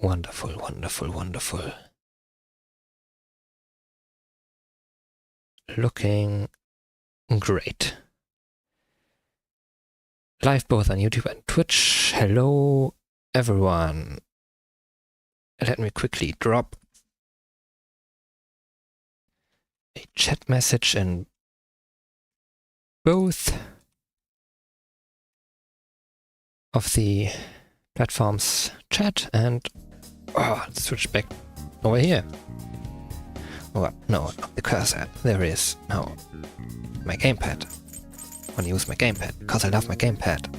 Wonderful, wonderful, wonderful. Looking great. Live both on YouTube and Twitch. Hello, everyone. Let me quickly drop a chat message in both of the platforms chat and let's switch back over here. Oh, no, not the cursor. There it is. No. My gamepad. I want to use my gamepad because I love my gamepad.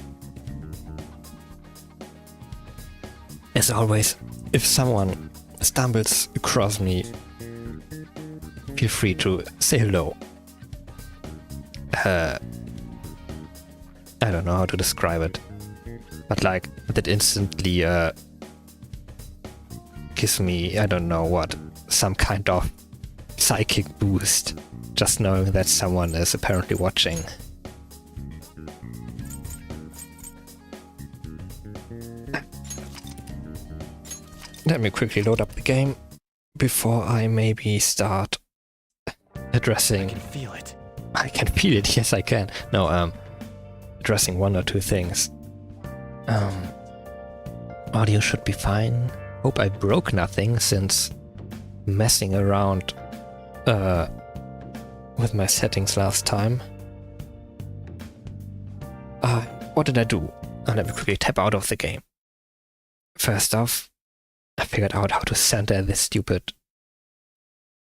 As always, if someone stumbles across me, feel free to say hello. I don't know how to describe it, but like that instantly gives me, I don't know what, some kind of psychic boost, just knowing that someone is apparently watching. Let me quickly load up the game before I maybe start addressing... I can feel it. I can feel it, yes I can. No, addressing one or two things. Audio should be fine. Hope I broke nothing since messing around with my settings last time. What did I do? Let me quickly tap out of the game. First off, I figured out how to center this stupid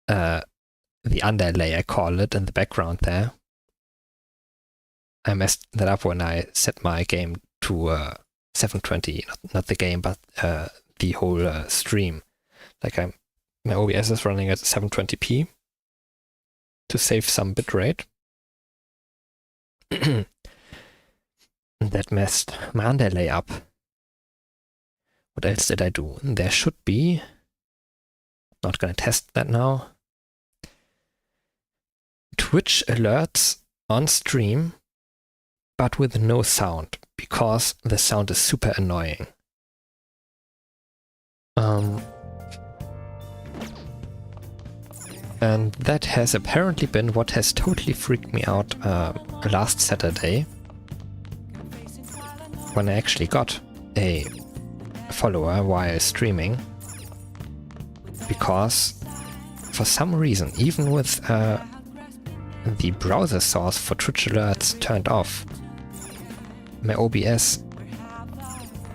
the underlay, I call it, in the background there. I messed that up when I set my game to 720, not the game, but the whole stream. Like my OBS is running at 720p to save some bitrate. That messed my underlay up. What else did I do? There should be, not gonna test that now, Twitch alerts on stream, but with no sound, because the sound is super annoying. And that has apparently been what has totally freaked me out last Saturday, when I actually got a follower while streaming, because for some reason, even with the browser source for Twitch alerts turned off, my OBS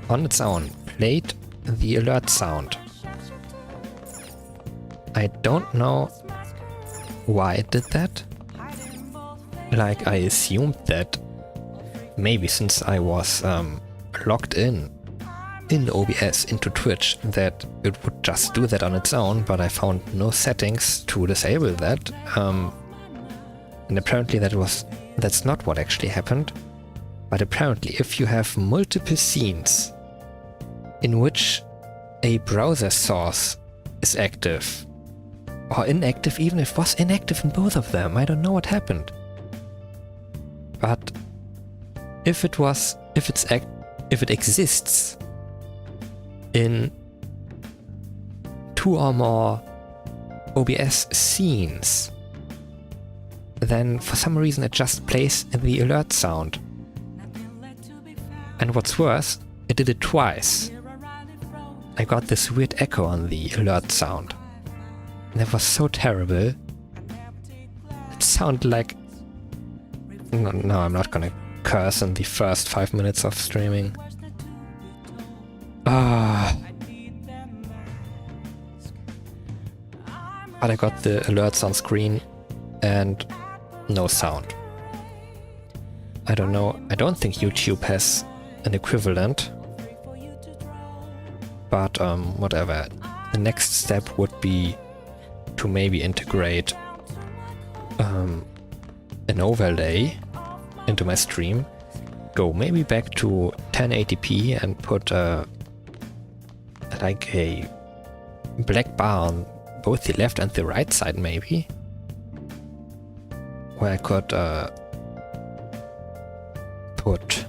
on its own played the alert sound. I don't know why it did that. Like, I assumed that maybe since I was logged in OBS into Twitch, that it would just do that on its own, but I found no settings to disable that. And apparently that's not what actually happened. But apparently if you have multiple scenes in which a browser source is active, or inactive, even if it was inactive in both of them, I don't know what happened. But if it exists in 2 or more OBS scenes, then for some reason it just plays the alert sound. And what's worse, it did it twice. I got this weird echo on the alert sound. And it was so terrible. It sounded like... No, I'm not gonna curse in the first 5 minutes of streaming. But I got the alerts on screen and no sound. I don't know, I don't think YouTube has an equivalent, but whatever. The next step would be to maybe integrate an overlay into my stream, go maybe back to 1080p and put like a black bar on both the left and the right side maybe, where I could put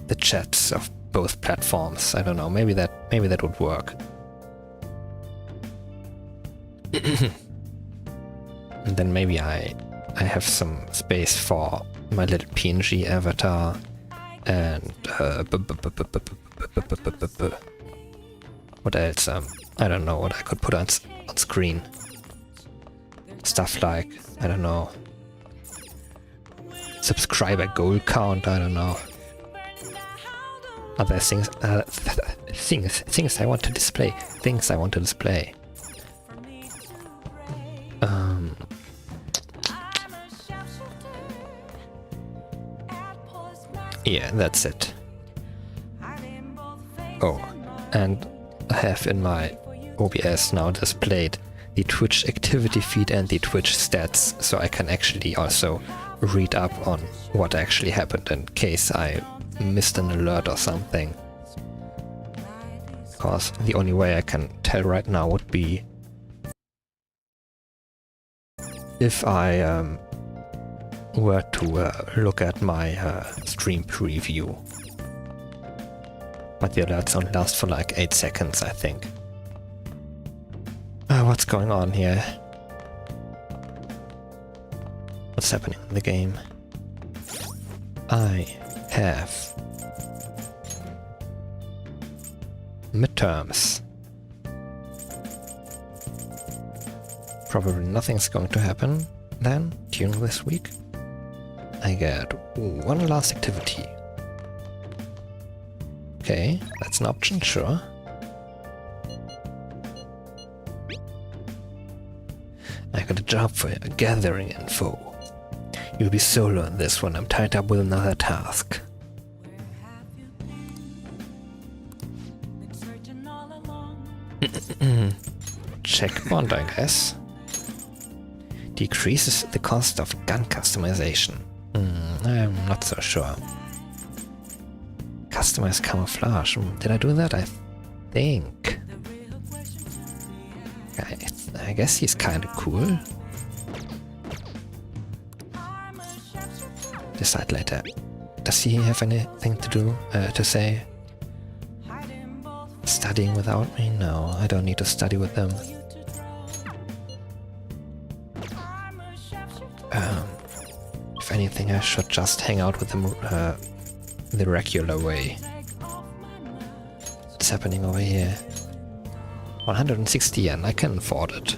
the chats of both platforms. I don't know, maybe that would work. And then maybe I have some space for my little PNG avatar and what else? I don't know what I could put on screen. Stuff like, I don't know, subscriber goal count, I don't know. Other things, things I want to display, Yeah, that's it. Oh, and I have in my OBS now displayed the Twitch activity feed and the Twitch stats, so I can actually also read up on what actually happened in case I missed an alert or something. Because the only way I can tell right now would be if I were to look at my stream preview. But the alerts only last for like 8 seconds, I think. What's going on here? What's happening in the game? I have midterms. Probably nothing's going to happen then during this week. I get one last activity. Okay, that's an option, sure. I got a job for you, gathering info. You'll be solo on this one, I'm tied up with another task. Checkpoint, I guess. Decreases the cost of gun customization. I'm not so sure. Customize camouflage. Did I do that? I think. I guess he's kind of cool. Decide later. Does he have anything to do, to say? Studying without me? No, I don't need to study with them. If anything, I should just hang out with them the regular way. What's happening over here? 160 yen, I can afford it.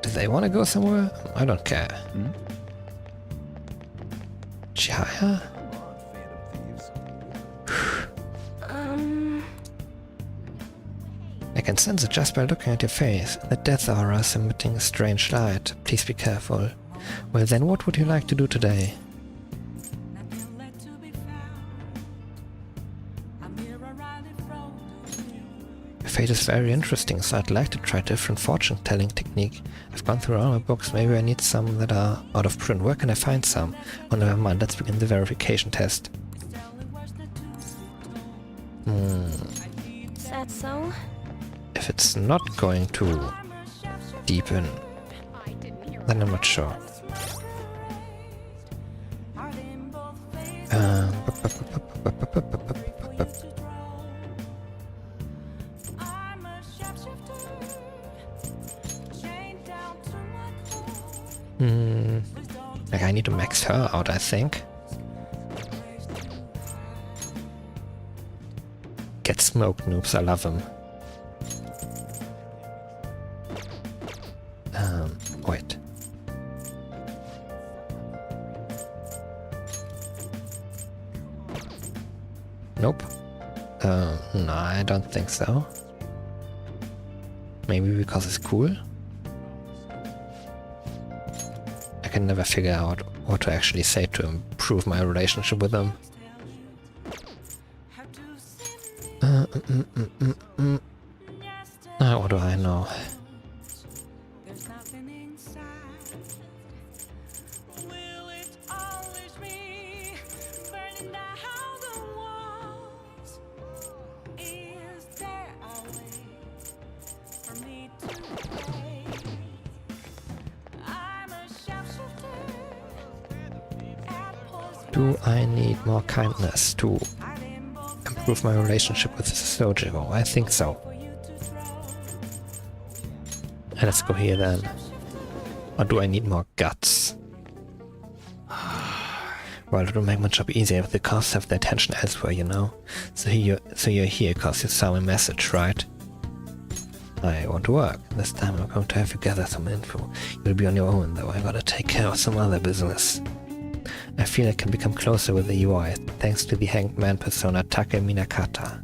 Do they want to go somewhere? I don't care. Chihaya? I can sense it just by looking at your face. The death aura is emitting a strange light. Please be careful. Well then, what would you like to do today? Fate is very interesting, so I'd like to try a different fortune-telling technique. I've gone through all my books, maybe I need some that are out of print. Where can I find some? Oh, never mind, let's begin the verification test. Is that so? If it's not going to deepen, then I'm not sure. Like I need to max her out, I think. Get smoked, noobs, I love them. Wait. Nope. No, I don't think so. Maybe because it's cool? I can never figure out what to actually say to improve my relationship with them. What do I know? Do I need more kindness to improve my relationship with Sojiro? I think so. Let's go here then. Or do I need more guts? Well, it'll make my job easier if the cops have their attention elsewhere, you know? So you're here because you saw a message, right? I want to work. This time I'm going to have you gather some info. You'll be on your own, though. I gotta take care of some other business. I feel I can become closer with the UI, thanks to the hanged man persona Take Minakata.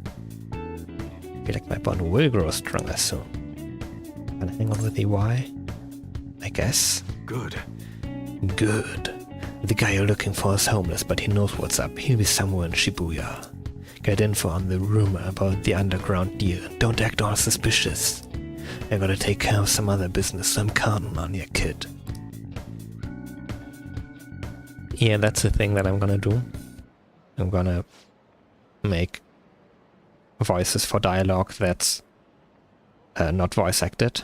I feel like my bond will grow stronger soon. Can I hang on with the UI? I guess. Good. Good. The guy you're looking for is homeless, but he knows what's up. He'll be somewhere in Shibuya. Get info on the rumor about the underground deal. Don't act all suspicious. I gotta take care of some other business, so I'm counting on you, kid. Yeah, that's the thing that I'm gonna do. I'm gonna make voices for dialogue that's not voice acted.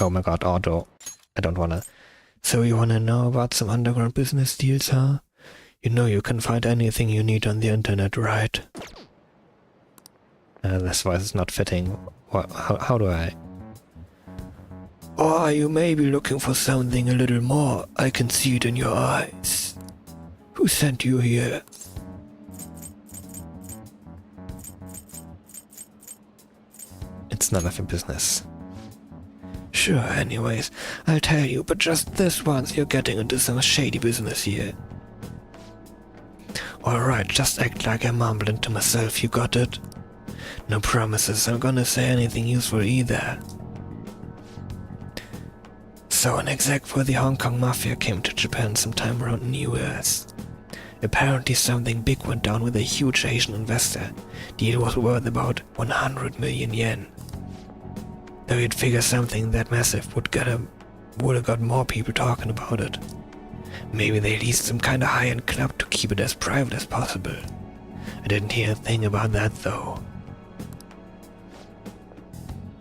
Oh my god, auto. I don't wanna... So you wanna know about some underground business deals, huh? You know you can find anything you need on the internet, right? This voice is not fitting. How do I... Or you may be looking for something a little more. I can see it in your eyes. Who sent you here? It's none of your business. Sure, anyways, I'll tell you, but just this once you're getting into some shady business here. Alright, just act like I'm mumbling to myself, you got it? No promises, I'm gonna say anything useful either. So an exec for the Hong Kong Mafia came to Japan sometime around New Year's. Apparently something big went down with a huge Asian investor. Deal was worth about 100 million yen. Though you'd figure something that massive would have got more people talking about it. Maybe they leased some kind of high-end club to keep it as private as possible. I didn't hear a thing about that though.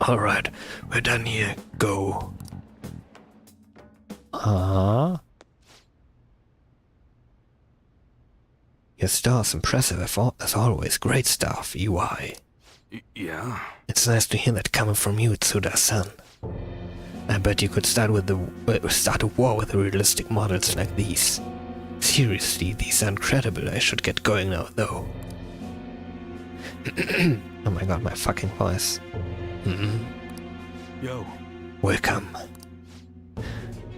Alright, we're done here. Go. Your store's impressive as always. Great stuff, UI. Yeah? It's nice to hear that coming from you, Tsuda-san. I bet you could start a war with realistic models like these. Seriously, these are incredible. I should get going now, though. Oh my god, my fucking voice. Yo. Welcome.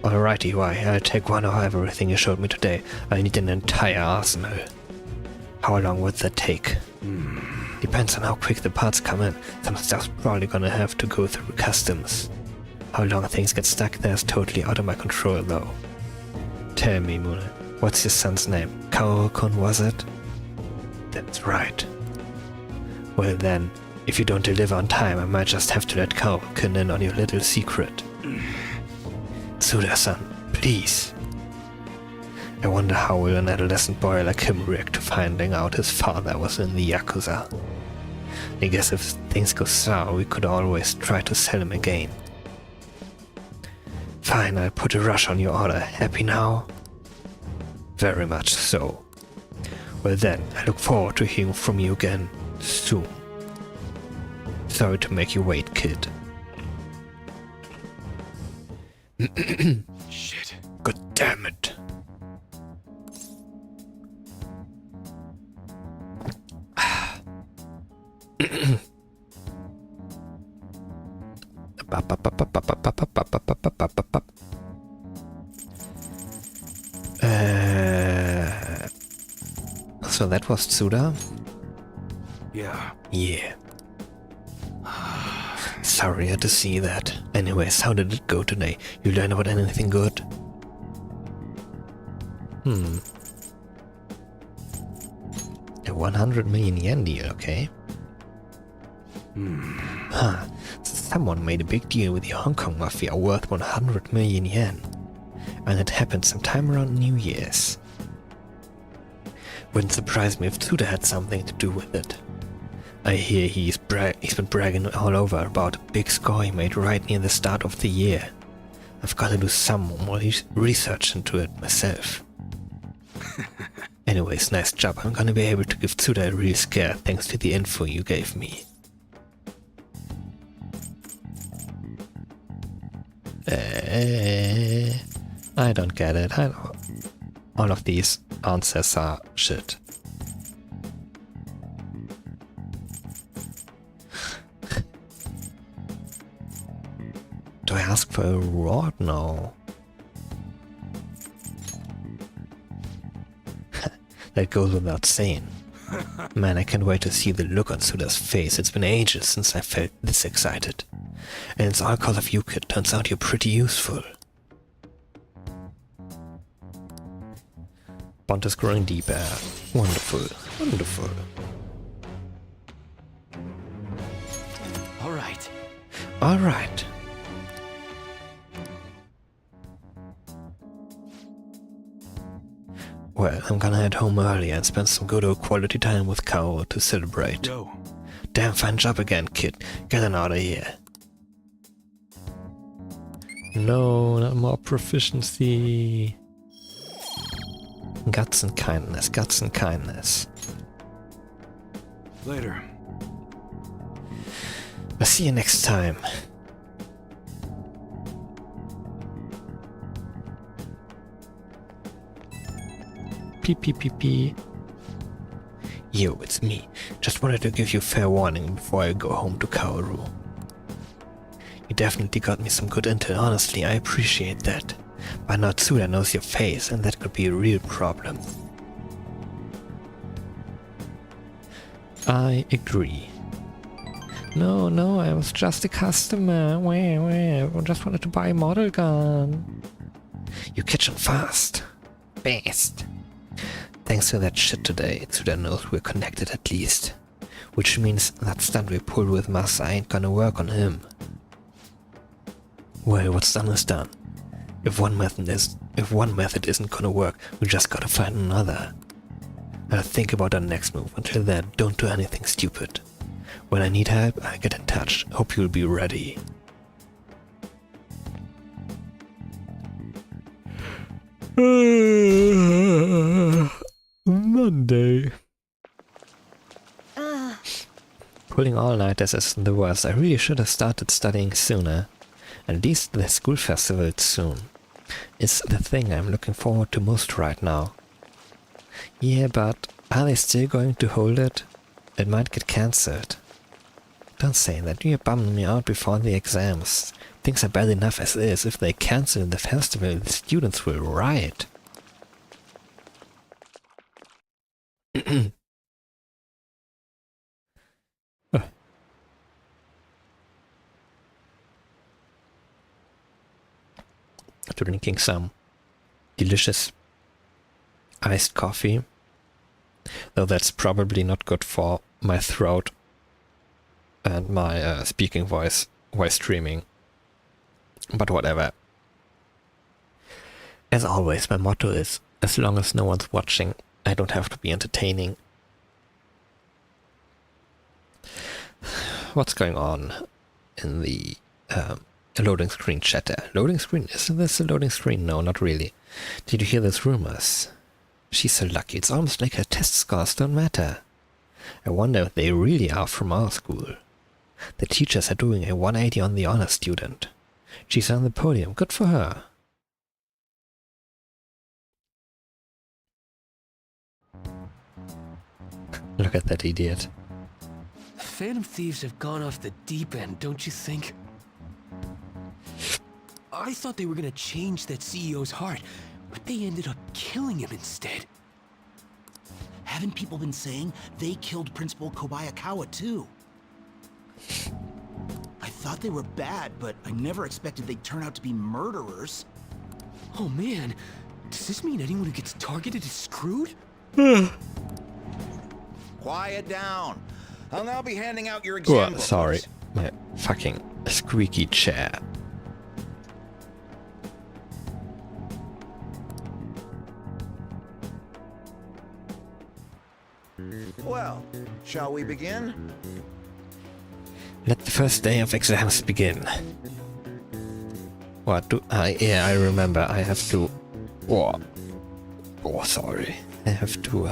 Alright, UI, I'll take one of everything you showed me today. I need an entire arsenal. How long would that take? Depends on how quick the parts come in. Some stuff's probably gonna have to go through customs. How long things get stuck there is totally out of my control, though. Tell me, Mune, what's your son's name? Kaoru-kun, was it? That's right. Well then, if you don't deliver on time, I might just have to let Kaoru-kun in on your little secret. Tsuda-san, please. I wonder how will an adolescent boy like him react to finding out his father was in the Yakuza. I guess if things go sour, we could always try to sell him again. Fine, I'll put a rush on your order. Happy now? Very much so. Well then, I look forward to hearing from you again soon. Sorry to make you wait, kid. Shit. God damn it. So that was Tsuda? Yeah. Yeah. Sorry, I had to see that. Anyways, how did it go today? You learn about anything good? A 100 million yen deal, okay. Huh. Someone made a big deal with the Hong Kong Mafia worth 100 million yen. And it happened sometime around New Year's. Wouldn't surprise me if Tsuda had something to do with it. I hear he's been bragging all over about a big score he made right near the start of the year. I've got to do some more research into it myself. Anyways, nice job. I'm gonna be able to give Tsuda a real scare thanks to the info you gave me. I don't get it. I don't. All of these answers are shit. Do I ask for a reward? No. That goes without saying. Man, I can't wait to see the look on Suda's face. It's been ages since I felt this excited. And it's all cause of you, kid. Turns out you're pretty useful. Bond is growing deeper. Wonderful. Wonderful. Alright. Alright. Well, I'm gonna head home early and spend some good old quality time with Kao to celebrate. Yo. Damn fine job again, kid. Get on out of here. No, not more proficiency. Guts and kindness, guts and kindness. Later. I'll see you next time. P. Yo, it's me. Just wanted to give you fair warning before I go home to Kaoru. You definitely got me some good intel, honestly, I appreciate that. But now Tsuda knows your face, and that could be a real problem. I agree. No, I was just a customer. I just wanted to buy a model gun. You catch on fast. Best. Thanks to that shit today, Tsuda knows we're connected at least. Which means that stunt we pulled with Masa ain't gonna work on him. Well, what's done is done. If one method isn't gonna work, we just gotta find another. I'll think about our next move. Until then, don't do anything stupid. When I need help, I'll get in touch. Hope you'll be ready. Monday. Pulling all-nighters isn't the worst. I really should have started studying sooner. At least the school festival soon. It's the thing I'm looking forward to most right now. Yeah, but are they still going to hold it? It might get cancelled. Don't say that, you're bumming me out before the exams. Things are bad enough as is. If they cancel the festival, the students will riot. Drinking some delicious iced coffee, though that's probably not good for my throat and my speaking voice while streaming, but whatever. As always, my motto is, as long as no one's watching, I don't have to be entertaining. What's going on in the loading screen chatter? Loading screen? Isn't this a loading screen? No, not really. Did you hear those rumors? She's so lucky. It's almost like her test scores don't matter. I wonder if they really are from our school. The teachers are doing a 180 on the honor student. She's on the podium. Good for her. Look at that idiot. Phantom thieves have gone off the deep end, don't you think? I thought they were gonna change that CEO's heart, but they ended up killing him instead. Haven't people been saying they killed Principal Kobayakawa too? I thought they were bad, but I never expected they'd turn out to be murderers. Oh man, does this mean anyone who gets targeted is screwed? Quiet down. I'll now be handing out your exam booklets. Sorry. My fucking squeaky chair. Well, shall we begin? Let the first day of exams begin. What do I... Yeah, I remember. I have to... Oh, sorry. I have to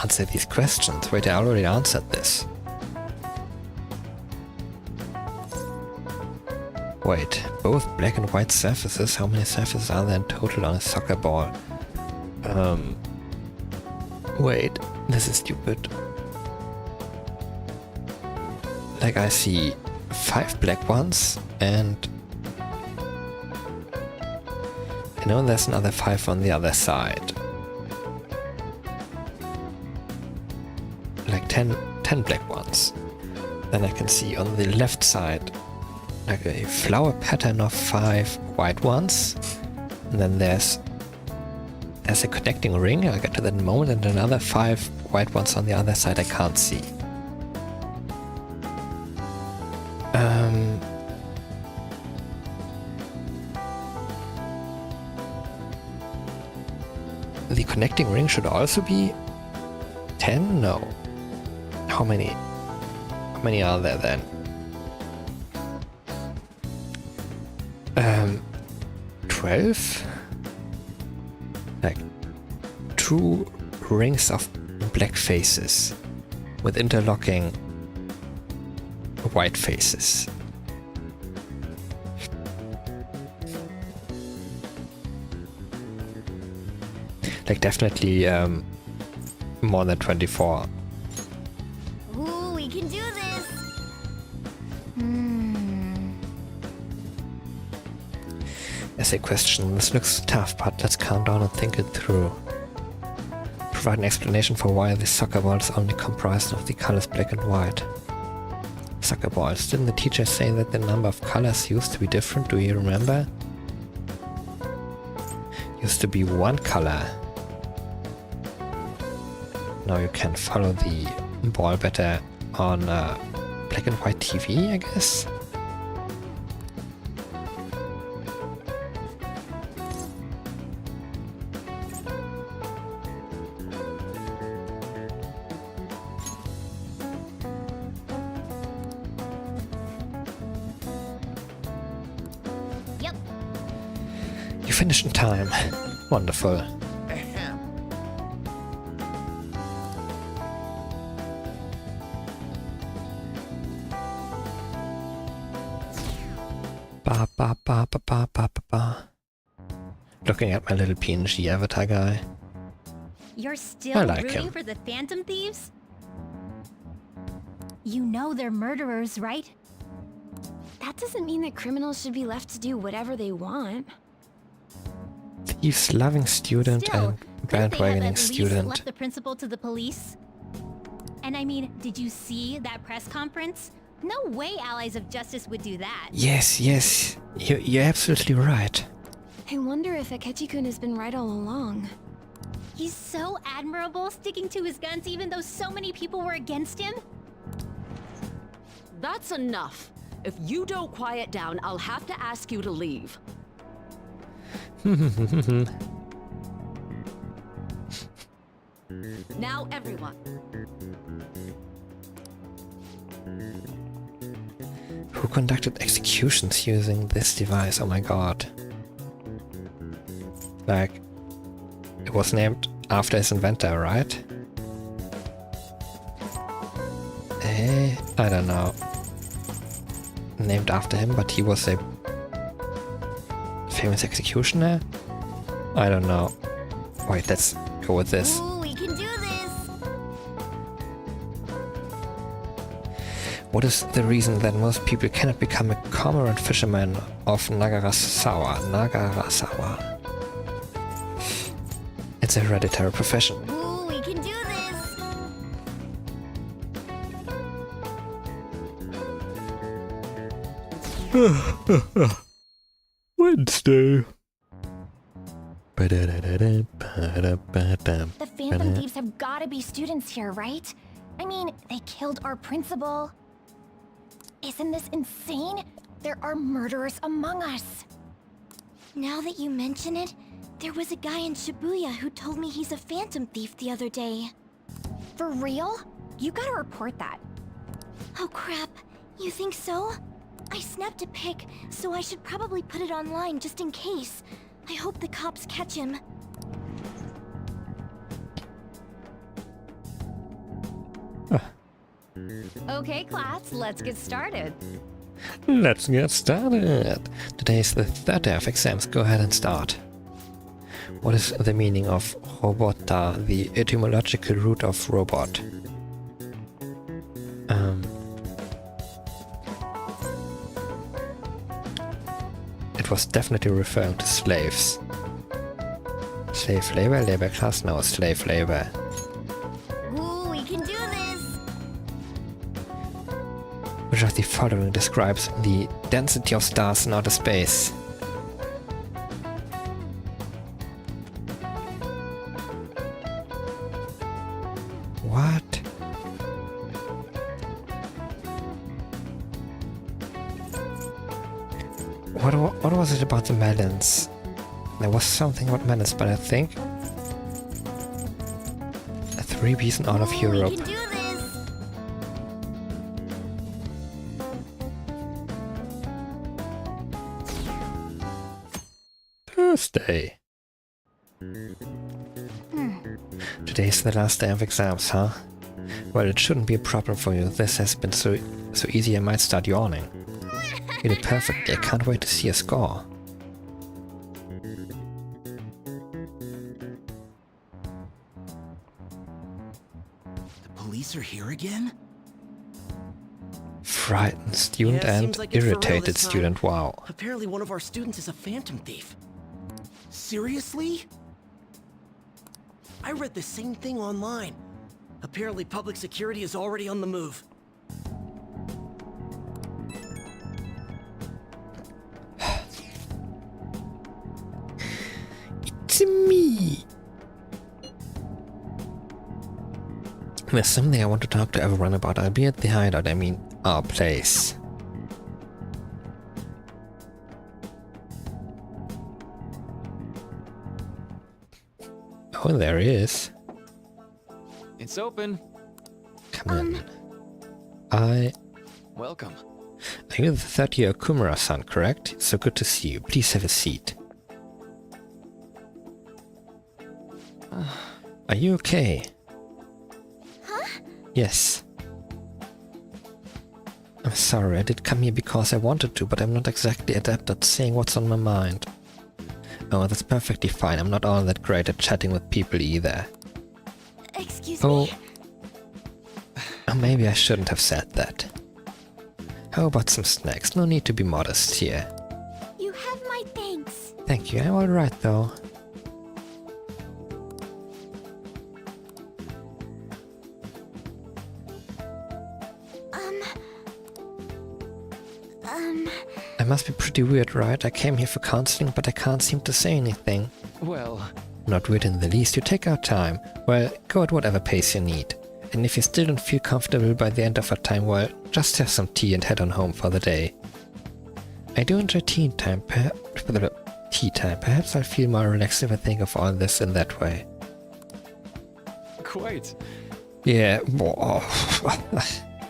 answer these questions. Wait, I already answered this. Wait, both black and white surfaces? How many surfaces are there in total on a soccer ball? Wait, this is stupid. Like I see 5 black ones and I know there's another 5 on the other side. Like 10 black ones. Then I can see on the left side like a flower pattern of 5 white ones. And then there's a connecting ring, I'll get to that in a moment, and another 5 white ones on the other side I can't see. The connecting ring should also be 10? No. How many? How many are there then? 12? Like 2 rings of black faces with interlocking white faces. Like definitely more than 24. Ooh, we can do this! Essay question. This looks tough, but let's calm down and think it through. Provide an explanation for why the soccer ball is only comprised of the colors black and white. Soccer balls. Didn't the teacher say that the number of colors used to be different? Do you remember? Used to be 1 color. Now you can follow the ball better on black and white TV, I guess? Yep. You finished in time. Wonderful. Ahem. Ba ba ba ba ba ba ba ba. Looking at my little PNG avatar guy. You're still I like rooting him. for the Phantom Thieves? You know they're murderers, right? That doesn't mean that criminals should be left to do whatever they want. Thieves, loving student, Still, and couldn't they have bandwagoning at least student. left the principal to the police? And I mean, did you see that press conference? No way allies of justice would do that. Yes, yes. You're absolutely right. I wonder if Akechi-kun has been right all along. He's so admirable, sticking to his guns even though so many people were against him. That's enough. If you don't quiet down, I'll have to ask you to leave. Now, everyone. Who conducted executions using this device? Oh my god. Like, it was named after his inventor, right? I don't know. Named after him, but he was a famous executioner? I don't know. Wait, let's go with this. Ooh, we can do this! What is the reason that most people cannot become a cormorant fisherman of Nagarasawa? Nagarasawa. It's a hereditary profession. Ooh, we can do this! Wednesday. The Phantom Thieves have gotta be students here, right? I mean, they killed our principal. Isn't this insane? There are murderers among us. Now that you mention it, there was a guy in Shibuya who told me he's a Phantom Thief the other day. For real? You gotta report that. Oh crap, you think so? I snapped a pic, so I should probably put it online just in case. I hope the cops catch him. Okay, class, let's get started. Let's get started! Today is the third day of exams. Go ahead and start. What is the meaning of robota, the etymological root of robot? It was definitely referring to slaves. Slave labor, labor class, no, slave labor. Ooh, we can do this! Which of the following describes the density of stars in outer space? What? What was it about the melons? There was something about melons, but I think a 3-piece in all of Europe. We can do this! Thursday. Today's the last day of exams, huh? Well, it shouldn't be a problem for you. This has been so easy I might start yawning. You did perfectly. I can't wait to see your score. The police are here again? Frightened student Yeah, and seems like it's for real irritated this time. student. Wow. Apparently one of our students is a phantom thief. Seriously? I read the same thing online. Apparently public security is already on the move. It's me. There's something I want to talk to everyone about. I'll be at the hideout, I mean our place. Oh, there he is. It's open. Come in. Welcome. Are you the third-year Kumura-san, correct? So good to see you. Please have a seat. Are you okay? Huh? Yes. I'm sorry, I did come here because I wanted to, but I'm not exactly adept at saying what's on my mind. Oh, that's perfectly fine. I'm not all that great at chatting with people either. Excuse Oh. me. Maybe I shouldn't have said that. How about some snacks? No need to be modest here. You have my thanks. Thank you, I'm alright though. I must be pretty weird, right? I came here for counseling, but I can't seem to say anything. Well, Not weird in the least, you take our time. Well, go at whatever pace you need. And if you still don't feel comfortable by the end of our time, well, just have some tea and head on home for the day. I do enjoy tea time. Perhaps I'll feel more relaxed if I think of all this in that way. quite. Yeah,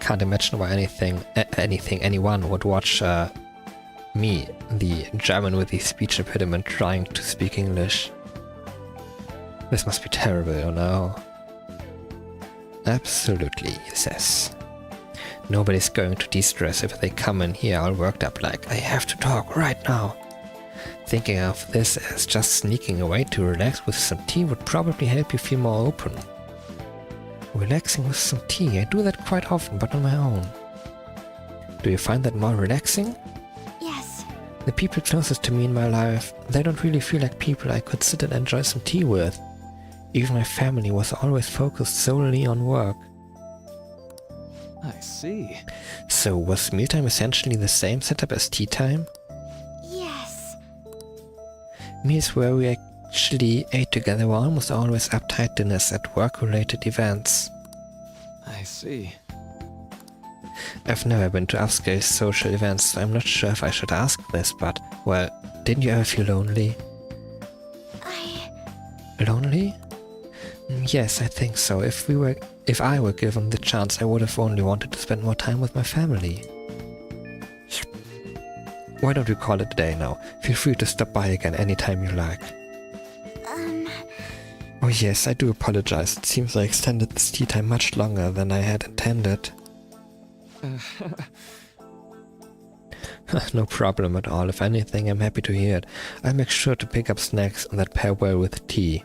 can't imagine why anyone would watch me, the German with the speech impediment, trying to speak English. This must be terrible, you know? Absolutely, he says. Nobody's going to de-stress if they come in here all worked up like, I have to talk right now. Thinking of this as just sneaking away to relax with some tea would probably help you feel more open. Relaxing with some tea, I do that quite often, but on my own. Do you find that more relaxing? Yes. The people closest to me in my life, they don't really feel like people I could sit and enjoy some tea with. Even my family was always focused solely on work. I see. So was mealtime essentially the same setup as tea time? Yes. Meals where we actually ate together were almost always uptight dinners at work-related events. I see. I've never been to upscale social events, so I'm not sure if I should ask this, but, well, didn't you ever feel lonely? Lonely? Yes, I think so. If I were given the chance, I would have only wanted to spend more time with my family. why don't we call it a day now? Feel free to stop by again anytime you like. Oh yes, I do apologize. It seems I extended this tea time much longer than I had intended. No problem at all. If anything, I'm happy to hear it. I'll make sure to pick up snacks that pair well with tea.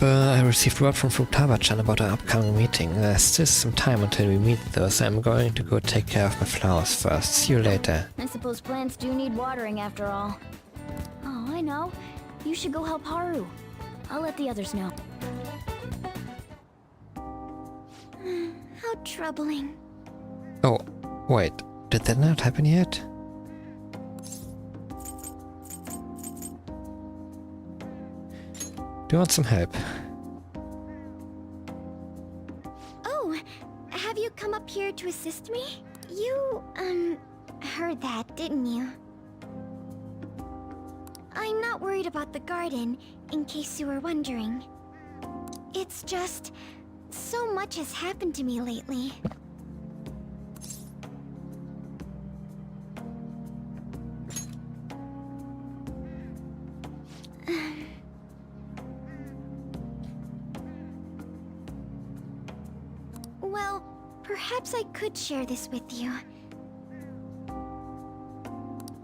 I received word from Futaba-chan about our upcoming meeting. There's still some time until we meet though, so I'm going to go take care of my flowers first. See you later. I suppose plants do need watering after all. Oh, I know. You should go help Haru. I'll let the others know. How troubling. Oh, wait. Did that not happen yet? Do you want some help? Oh, have you come up here to assist me? You, heard that, didn't you? I'm not worried about the garden, in case you were wondering. It's just... so much has happened to me lately. Well, perhaps I could share this with you.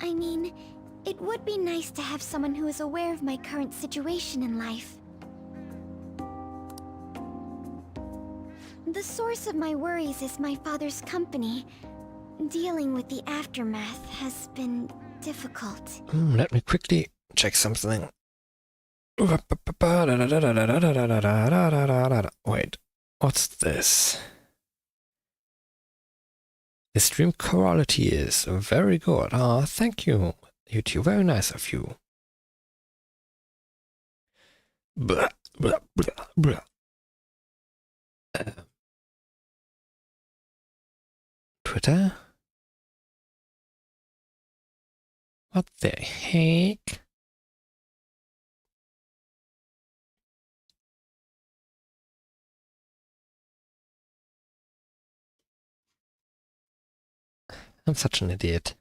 I mean, it would be nice to have someone who is aware of my current situation in life. The source of my worries is my father's company. Dealing with the aftermath has been difficult. Let me quickly check something. Wait, what's this? The stream quality is very good. Ah, thank you, YouTube. Very nice of you. Blah, blah, blah, blah. Twitter? What the heck? I'm such an idiot.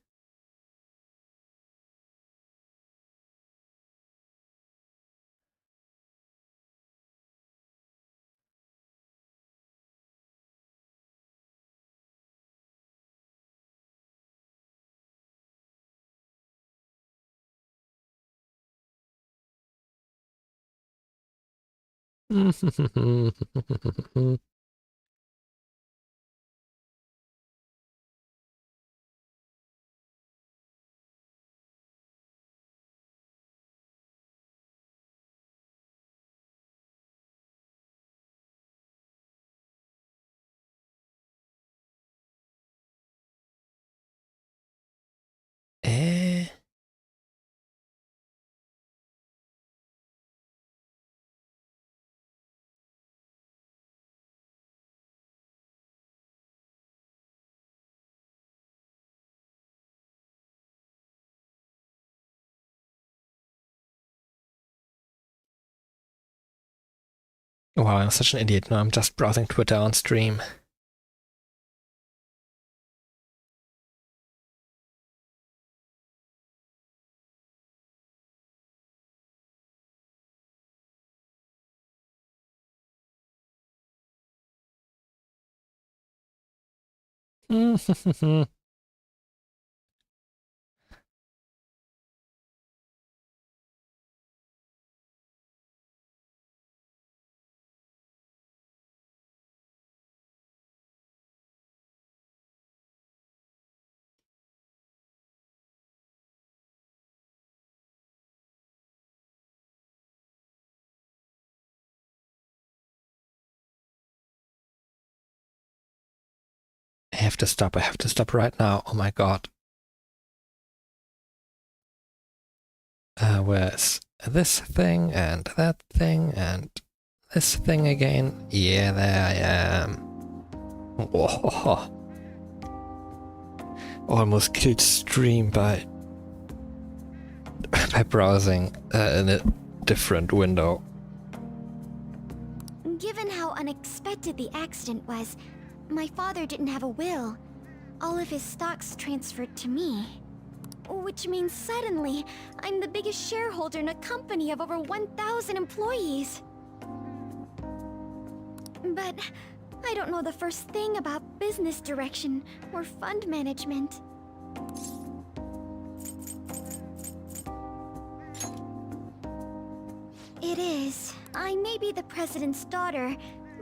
Wow, I'm such an idiot. No, I'm just browsing Twitter on stream. I have to stop. I have to stop right now. Oh my god. Where's this thing and that thing and this thing again? Yeah, there I am. Whoa. Almost killed stream by by browsing in a different window. Given how unexpected the accident was, my father didn't have a will. All of his stocks transferred to me. Which means suddenly, I'm the biggest shareholder in a company of over 1,000 employees. But I don't know the first thing about business direction or fund management. It is. I may be the president's daughter,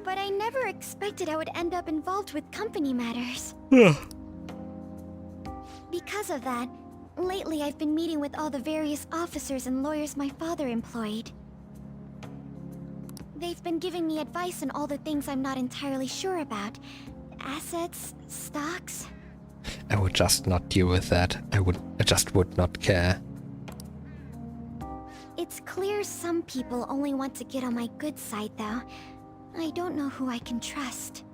but I never expected I would end up involved with company matters. Because of that, lately I've been meeting with all the various officers and lawyers my father employed. They've been giving me advice on all the things I'm not entirely sure about. Assets, stocks. I would just not deal with that. I just would not care. It's clear some people only want to get on my good side, though. I don't know who I can trust.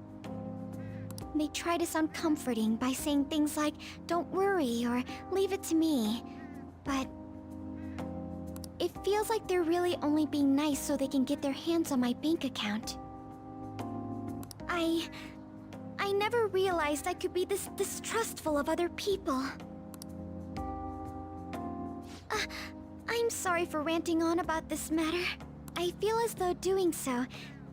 They try to sound comforting by saying things like, "Don't worry," or "Leave it to me." But it feels like they're really only being nice so they can get their hands on my bank account. I never realized I could be this distrustful of other people. I'm sorry for ranting on about this matter. I feel as though doing so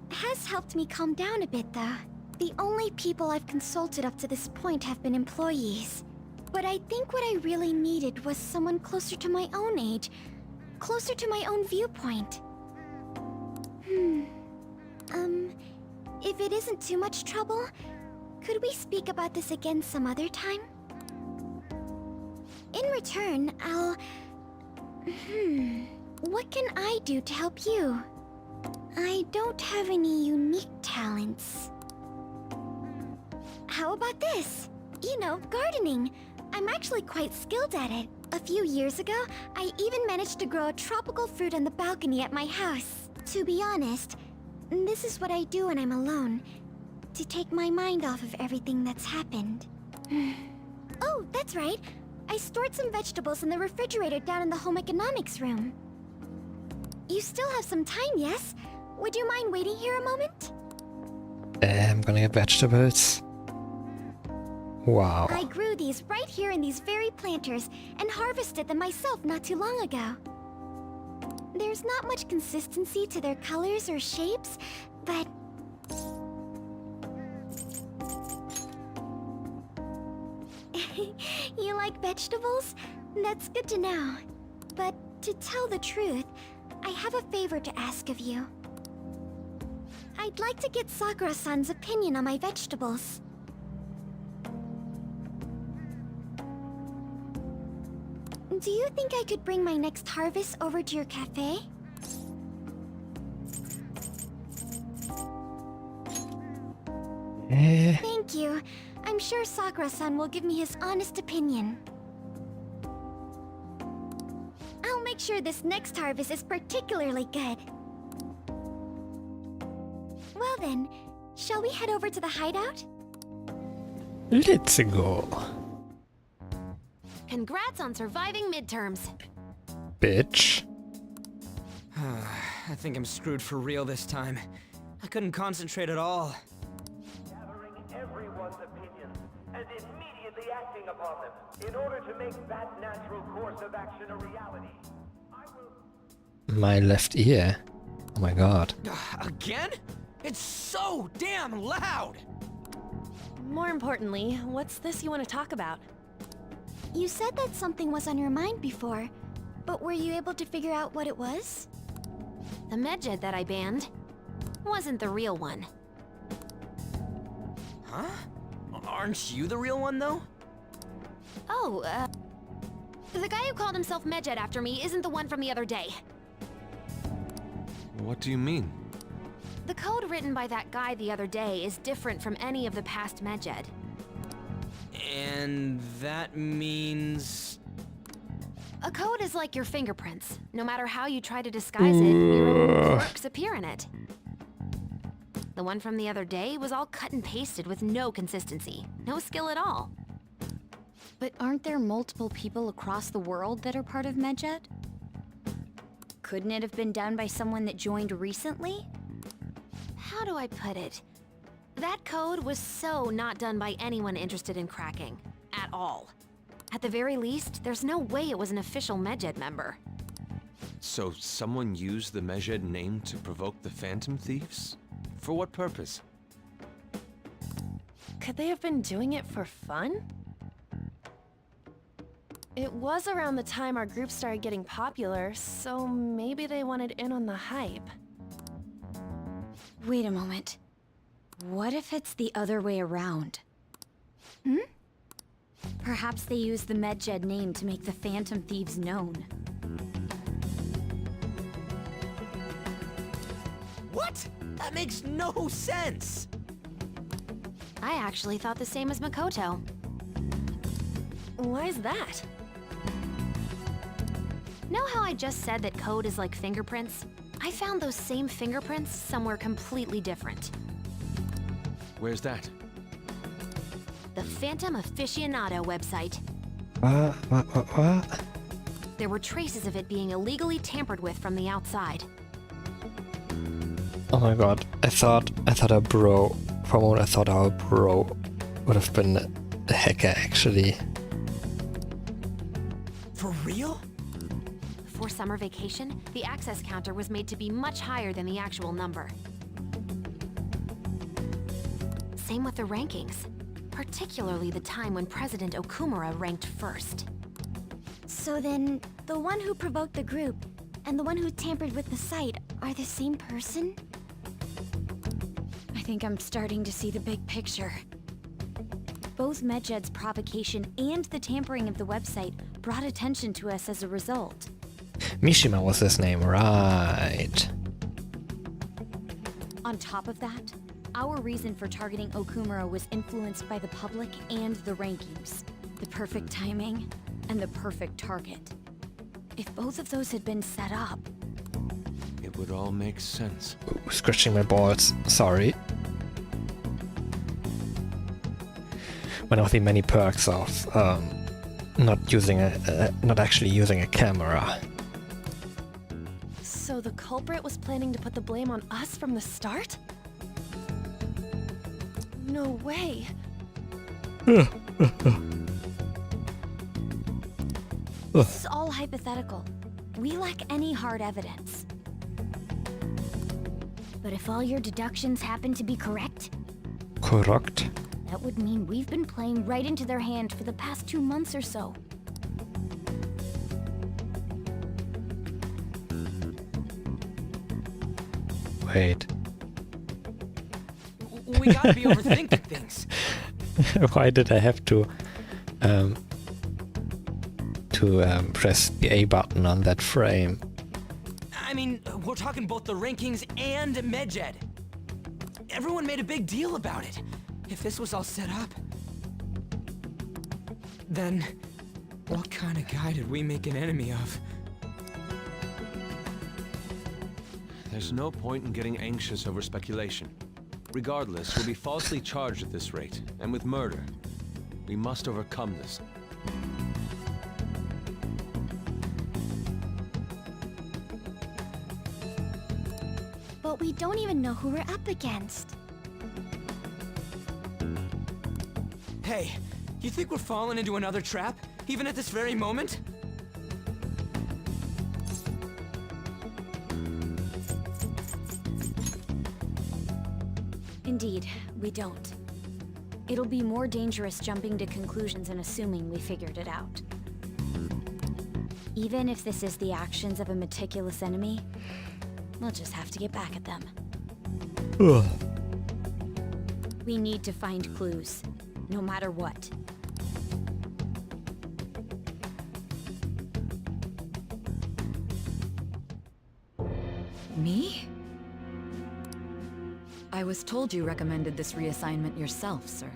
has helped me calm down a bit, though. The only people I've consulted up to this point have been employees. But I think what I really needed was someone closer to my own age, closer to my own viewpoint. If it isn't too much trouble, could we speak about this again some other time? In return, I'll... What can I do to help you? I don't have any unique talents. How about this? You know, gardening. I'm actually quite skilled at it. A few years ago, I even managed to grow a tropical fruit on the balcony at my house. To be honest, this is what I do when I'm alone, to take my mind off of everything that's happened. Oh, that's right. I stored some vegetables in the refrigerator down in the home economics room. You still have some time, yes? Would you mind waiting here a moment? I'm gonna get vegetables. Wow. I grew these right here in these very planters and harvested them myself not too long ago. There's not much consistency to their colors or shapes, but... You like vegetables? That's good to know. But to tell the truth, I have a favor to ask of you. I'd like to get Sakura-san's opinion on my vegetables. Do you think I could bring my next harvest over to your cafe? Thank you. I'm sure Sakura-san will give me his honest opinion. I'll make sure this next harvest is particularly good. Well then, shall we head over to the hideout? Let's go. Congrats on surviving midterms. Bitch. I think I'm screwed for real this time. I couldn't concentrate at all. Gathering everyone's opinions and immediately acting upon them in order to make that natural course of action a reality. My left ear. Oh my god. Again? It's so damn loud! More importantly, what's this you want to talk about? You said that something was on your mind before, but were you able to figure out what it was? The medjed that I banned wasn't the real one. Huh? Aren't you the real one, though? Oh, the guy who called himself medjed after me isn't the one from the other day. What do you mean? The code written by that guy the other day is different from any of the past medjed. And that means... A code is like your fingerprints. No matter how you try to disguise it, your own quirks appear in it. The one from the other day was all cut and pasted with no consistency. No skill at all. But aren't there multiple people across the world that are part of medjed? couldn't it have been done by someone that joined recently? How do I put it? That code was so not done by anyone interested in cracking. At all. At the very least, there's no way it was an official Medjed member. So someone used the Medjed name to provoke the Phantom Thieves? For what purpose? Could they have been doing it for fun? It was around the time our group started getting popular, so maybe they wanted in on the hype. Wait a moment. What if it's the other way around? Hmm? Perhaps they used the Medjed name to make the Phantom Thieves known. What? That makes no sense! I actually thought the same as Makoto. Why's that? Know how I just said that code is like fingerprints? I found those same fingerprints somewhere completely different. Where's that? The Phantom Aficionado website. What? There were traces of it being illegally tampered with from the outside. Oh my god, I thought our bro, for a moment I thought our bro would have been a hacker actually. For real? For summer vacation, the access counter was made to be much higher than the actual number. Same with the rankings, particularly the time when President Okumura ranked first. So then, the one who provoked the group and the one who tampered with the site are the same person? I think I'm starting to see the big picture. Both Medjed's provocation and the tampering of the website brought attention to us as a result. Mishima was his name, right? On top of that, our reason for targeting Okumura was influenced by the public and the rankings. The perfect timing and the perfect target. If both of those had been set up... It would all make sense. Ooh, scratching my balls, sorry. One of the many perks of not actually using a camera. So the culprit was planning to put the blame on us from the start? No way. This is all hypothetical. We lack any hard evidence. But if all your deductions happen to be correct, Correct. that would mean we've been playing right into their hand for the past 2 months or so. Wait. We gotta be overthinking things. Why did I have to press the A button on that frame? I mean, we're talking both the rankings and Medjed. Everyone made a big deal about it. If this was all set up, then what kind of guy did we make an enemy of? There's no point in getting anxious over speculation. Regardless, we'll be falsely charged at this rate, and with murder. We must overcome this. But we don't even know who we're up against. Hey, you think we're falling into another trap, even at this very moment? Indeed, we don't. It'll be more dangerous jumping to conclusions and assuming we figured it out. Even if this is the actions of a meticulous enemy, we'll just have to get back at them. Ugh. We need to find clues, no matter what. Me? I was told you recommended this reassignment yourself, sir.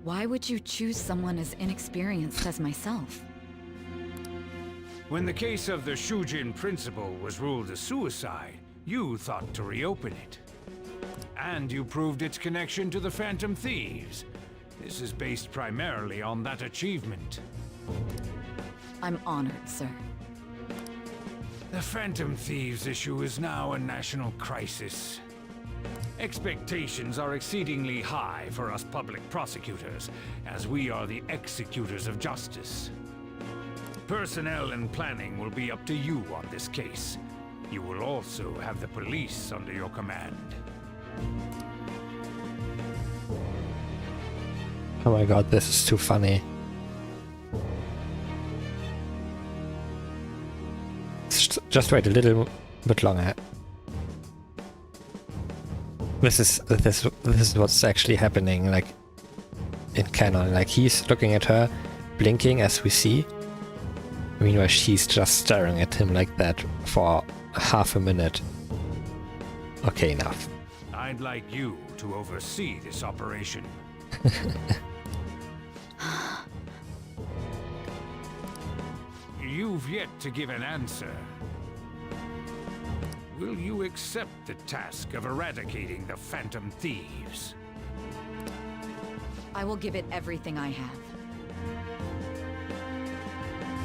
Why would you choose someone as inexperienced as myself? When the case of the Shujin principal was ruled a suicide, you thought to reopen it. And you proved its connection to the Phantom Thieves. This is based primarily on that achievement. I'm honored, sir. The Phantom Thieves issue is now a national crisis. Expectations are exceedingly high for us public prosecutors, as we are the executors of justice. Personnel and planning will be up to you on this case. You will also have the police under your command. Oh my god, this is too funny. Just wait a little bit longer. This is what's actually happening, like, in canon. Like, he's looking at her, blinking as we see. Meanwhile, she's just staring at him like that for half a minute. Okay, enough. I'd like you to oversee this operation. You've yet to give an answer. Will you accept the task of eradicating the Phantom Thieves? I will give it everything I have.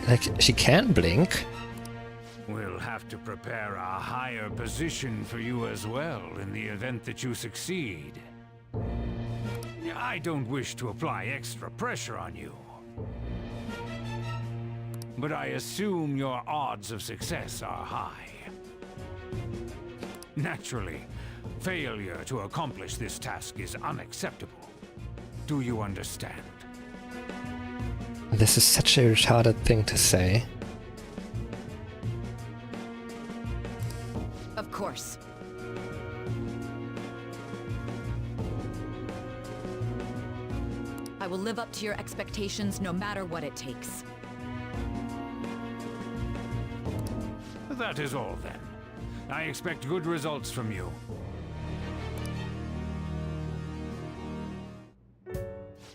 Like, she can blink. We'll have to prepare a higher position for you as well in the event that you succeed. I don't wish to apply extra pressure on you, but I assume your odds of success are high. Naturally, failure to accomplish this task is unacceptable. Do you understand? This is such a retarded thing to say. Of course. I will live up to your expectations no matter what it takes. That is all then. I expect good results from you.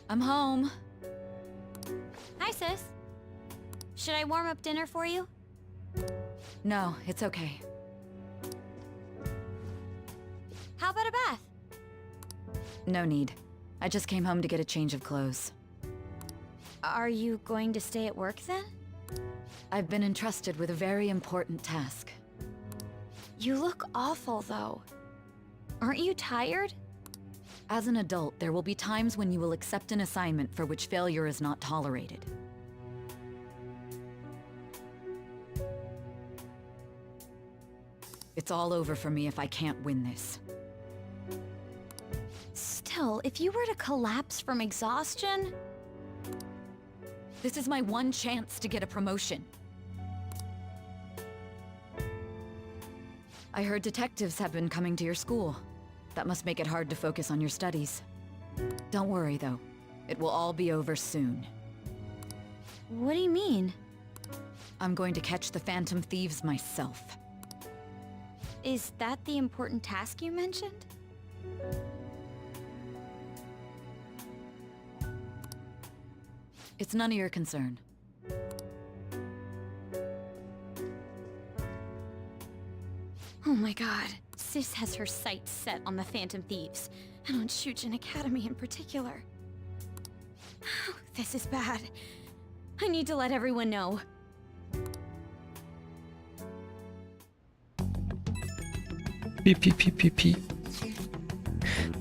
I'm home. Hi, sis. Should I warm up dinner for you? No, it's okay. How about a bath? No need. I just came home to get a change of clothes. Are you going to stay at work then? I've been entrusted with a very important task. You look awful, though. Aren't you tired? As an adult, there will be times when you will accept an assignment for which failure is not tolerated. It's all over for me if I can't win this. Still, if you were to collapse from exhaustion... This is my one chance to get a promotion. I heard detectives have been coming to your school. That must make it hard to focus on your studies. Don't worry, though. It will all be over soon. What do you mean? I'm going to catch the Phantom Thieves myself. Is that the important task you mentioned? It's none of your concern. Oh my god. Sis has her sights set on the Phantom Thieves, and on Shujin Academy in particular. This is bad. I need to let everyone know. Beep, beep, beep, beep, beep.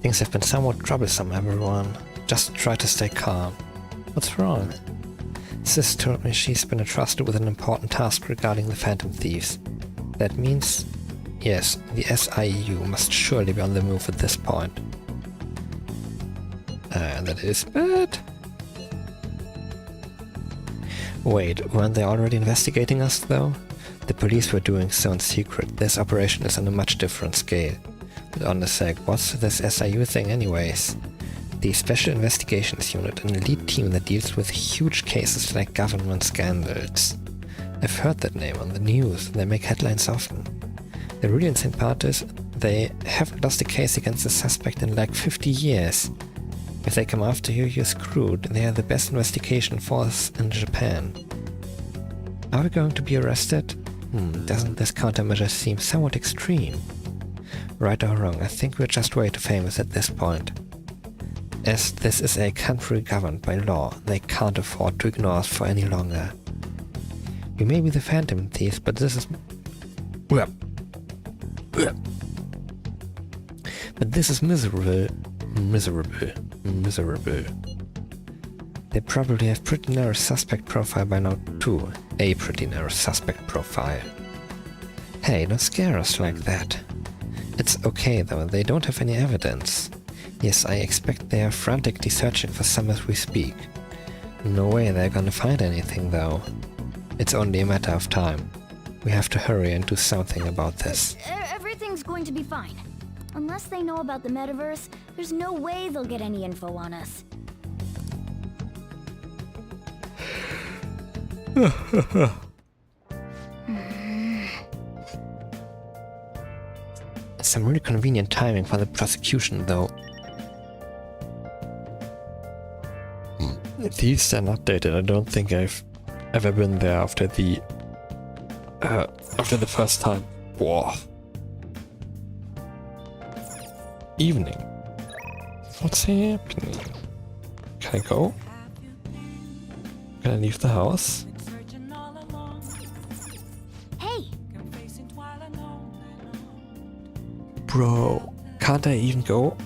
Things have been somewhat troublesome, everyone. Just try to stay calm. What's wrong? Sis told me she's been entrusted with an important task regarding the Phantom Thieves. That means, yes, the SIU must surely be on the move at this point. That is bad. Wait, weren't they already investigating us, though? The police were doing so in secret. This operation is on a much different scale. But on the sec, what's this SIU thing anyways? The Special Investigations Unit, an elite team that deals with huge cases like government scandals. I've heard that name on the news, they make headlines often. The really insane part is, they haven't lost a case against a suspect in like 50 years. If they come after you, you're screwed. They are the best investigation force in Japan. Are we going to be arrested? Doesn't this countermeasure seem somewhat extreme? Right or wrong, I think we're just way too famous at this point. As this is a country governed by law, they can't afford to ignore us for any longer. We may be the Phantom Thieves, but this is But this is miserable. Miserable. They probably have pretty narrow suspect profile by now too. A pretty narrow suspect profile. Hey, don't scare us like that. It's okay though, they don't have any evidence. Yes, I expect they are frantically searching for some as we speak. No way they're gonna find anything though. It's only a matter of time. We have to hurry and do something about this. Everything's going to be fine. Unless they know about the metaverse, there's no way they'll get any info on us. Some really convenient timing for the prosecution though. These stand updated. I don't think I've ever been there after the first time. Whoa. Evening. What's happening? Can I go? Can I leave the house? Hey! Bro, can't I even go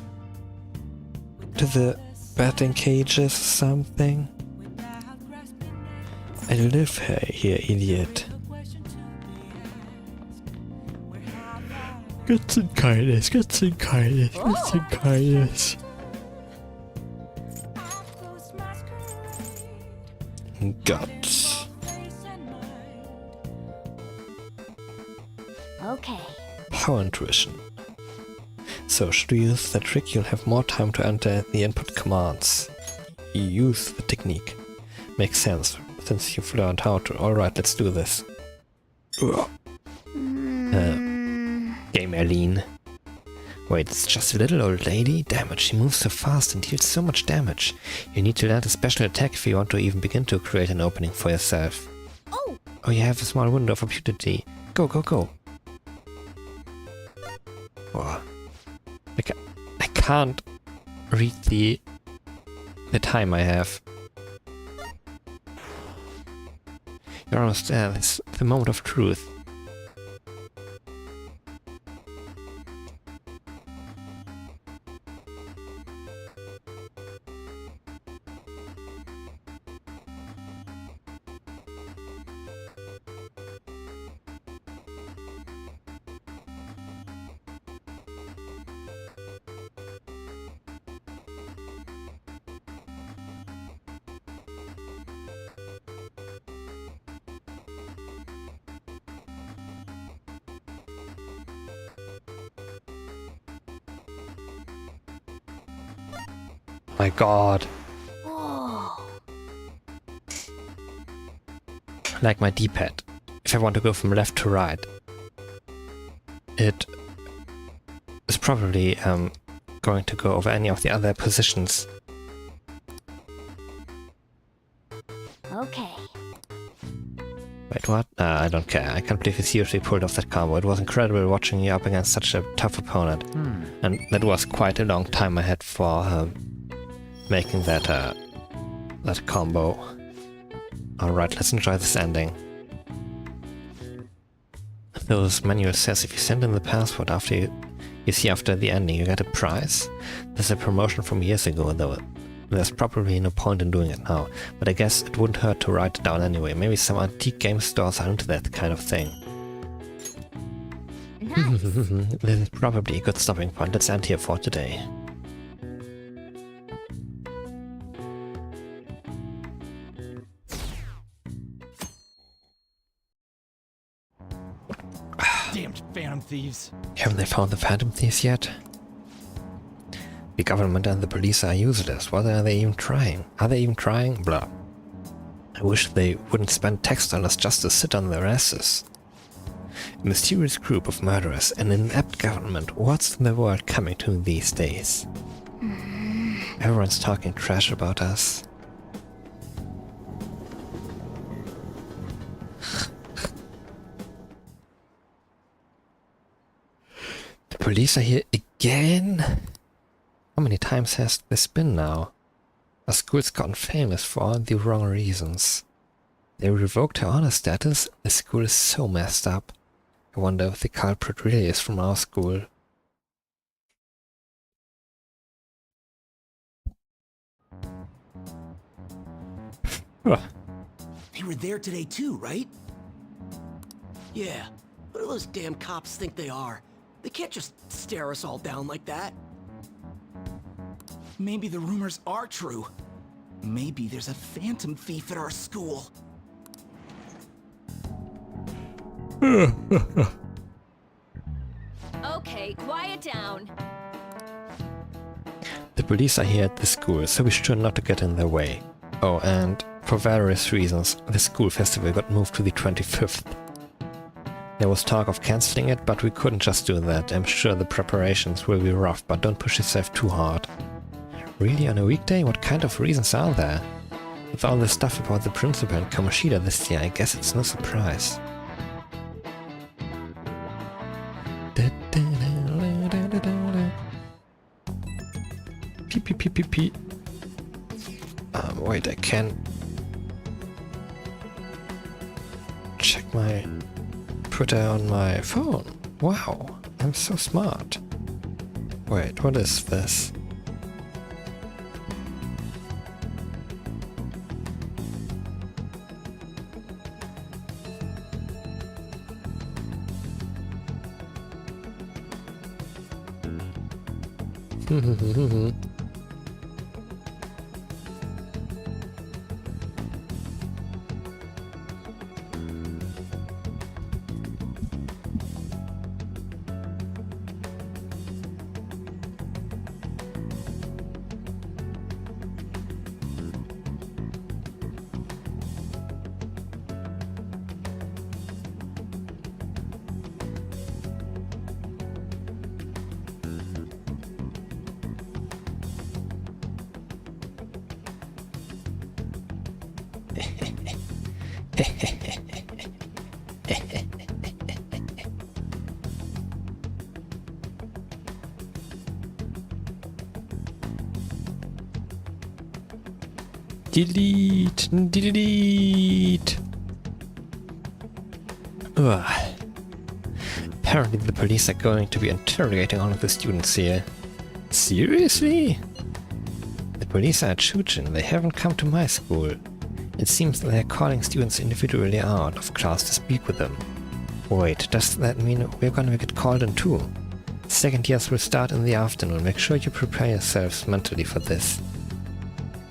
to the batting cages or something? I live here, idiot. Guts and kindness, guts and kindness, guts and kindness. Guts. Okay. Power intuition. So, should you use the trick, you'll have more time to enter the input commands. You use the technique. Makes sense, since you've learned how to. Alright, let's do this. Game Eileen. Wait, it's just a little old lady? Damn it, she moves so fast and deals so much damage. You need to learn a special attack if you want to even begin to create an opening for yourself. Oh, you have a small window of opportunity. Go, go, go. Whoa. I can't read the time I have. You're almost there. It's the moment of truth. My god. Like my D-pad. If I want to go from left to right, it is probably going to go over any of the other positions. Okay. Wait, what? I don't care. I can't believe you seriously pulled off that combo. It was incredible watching you up against such a tough opponent. And that was quite a long time I had for making that that combo. Alright, let's enjoy this ending. Those manual says if you send in the password after you see after the ending, you get a prize. There's a promotion from years ago, though there's probably no point in doing it now, but I guess it wouldn't hurt to write it down anyway. Maybe some antique game stores are into that kind of thing. Nice. This is probably a good stopping point. Let's end here for today. Damned Phantom Thieves. Haven't they found the Phantom Thieves yet? The government and the police are useless. What are they even trying? Are they even trying? Blah. I wish they wouldn't spend tax dollars just to sit on their asses. A mysterious group of murderers and an inept government. What's the world coming to these days? Everyone's talking trash about us. The police are here again? How many times has this been now? Our school's gotten famous for all the wrong reasons. They revoked her honor status. The school is so messed up. I wonder if the culprit really is from our school. They were there today too, right? Yeah. What do those damn cops think they are? They can't just stare us all down like that. Maybe the rumors are true. Maybe there's a phantom thief at our school. Okay, quiet down. The police are here at the school, so we should not get in their way. Oh, and for various reasons, the school festival got moved to the 25th. There was talk of cancelling it, but we couldn't just do that. I'm sure the preparations will be rough, but don't push yourself too hard. Really, on a weekday? What kind of reasons are there? With all this stuff about the principal and Kamoshida this year, I guess it's no surprise. Pee. Wait, I can check my Twitter on my phone. Wow, I'm so smart. Wait, what is this? Delete. Ugh. Apparently the police are going to be interrogating all of the students here. Seriously? The police are at Shujin. They haven't come to my school. It seems that they're calling students individually out of class to speak with them. Wait, does that mean we're gonna get called in too? Second years will start in the afternoon. Make sure you prepare yourselves mentally for this.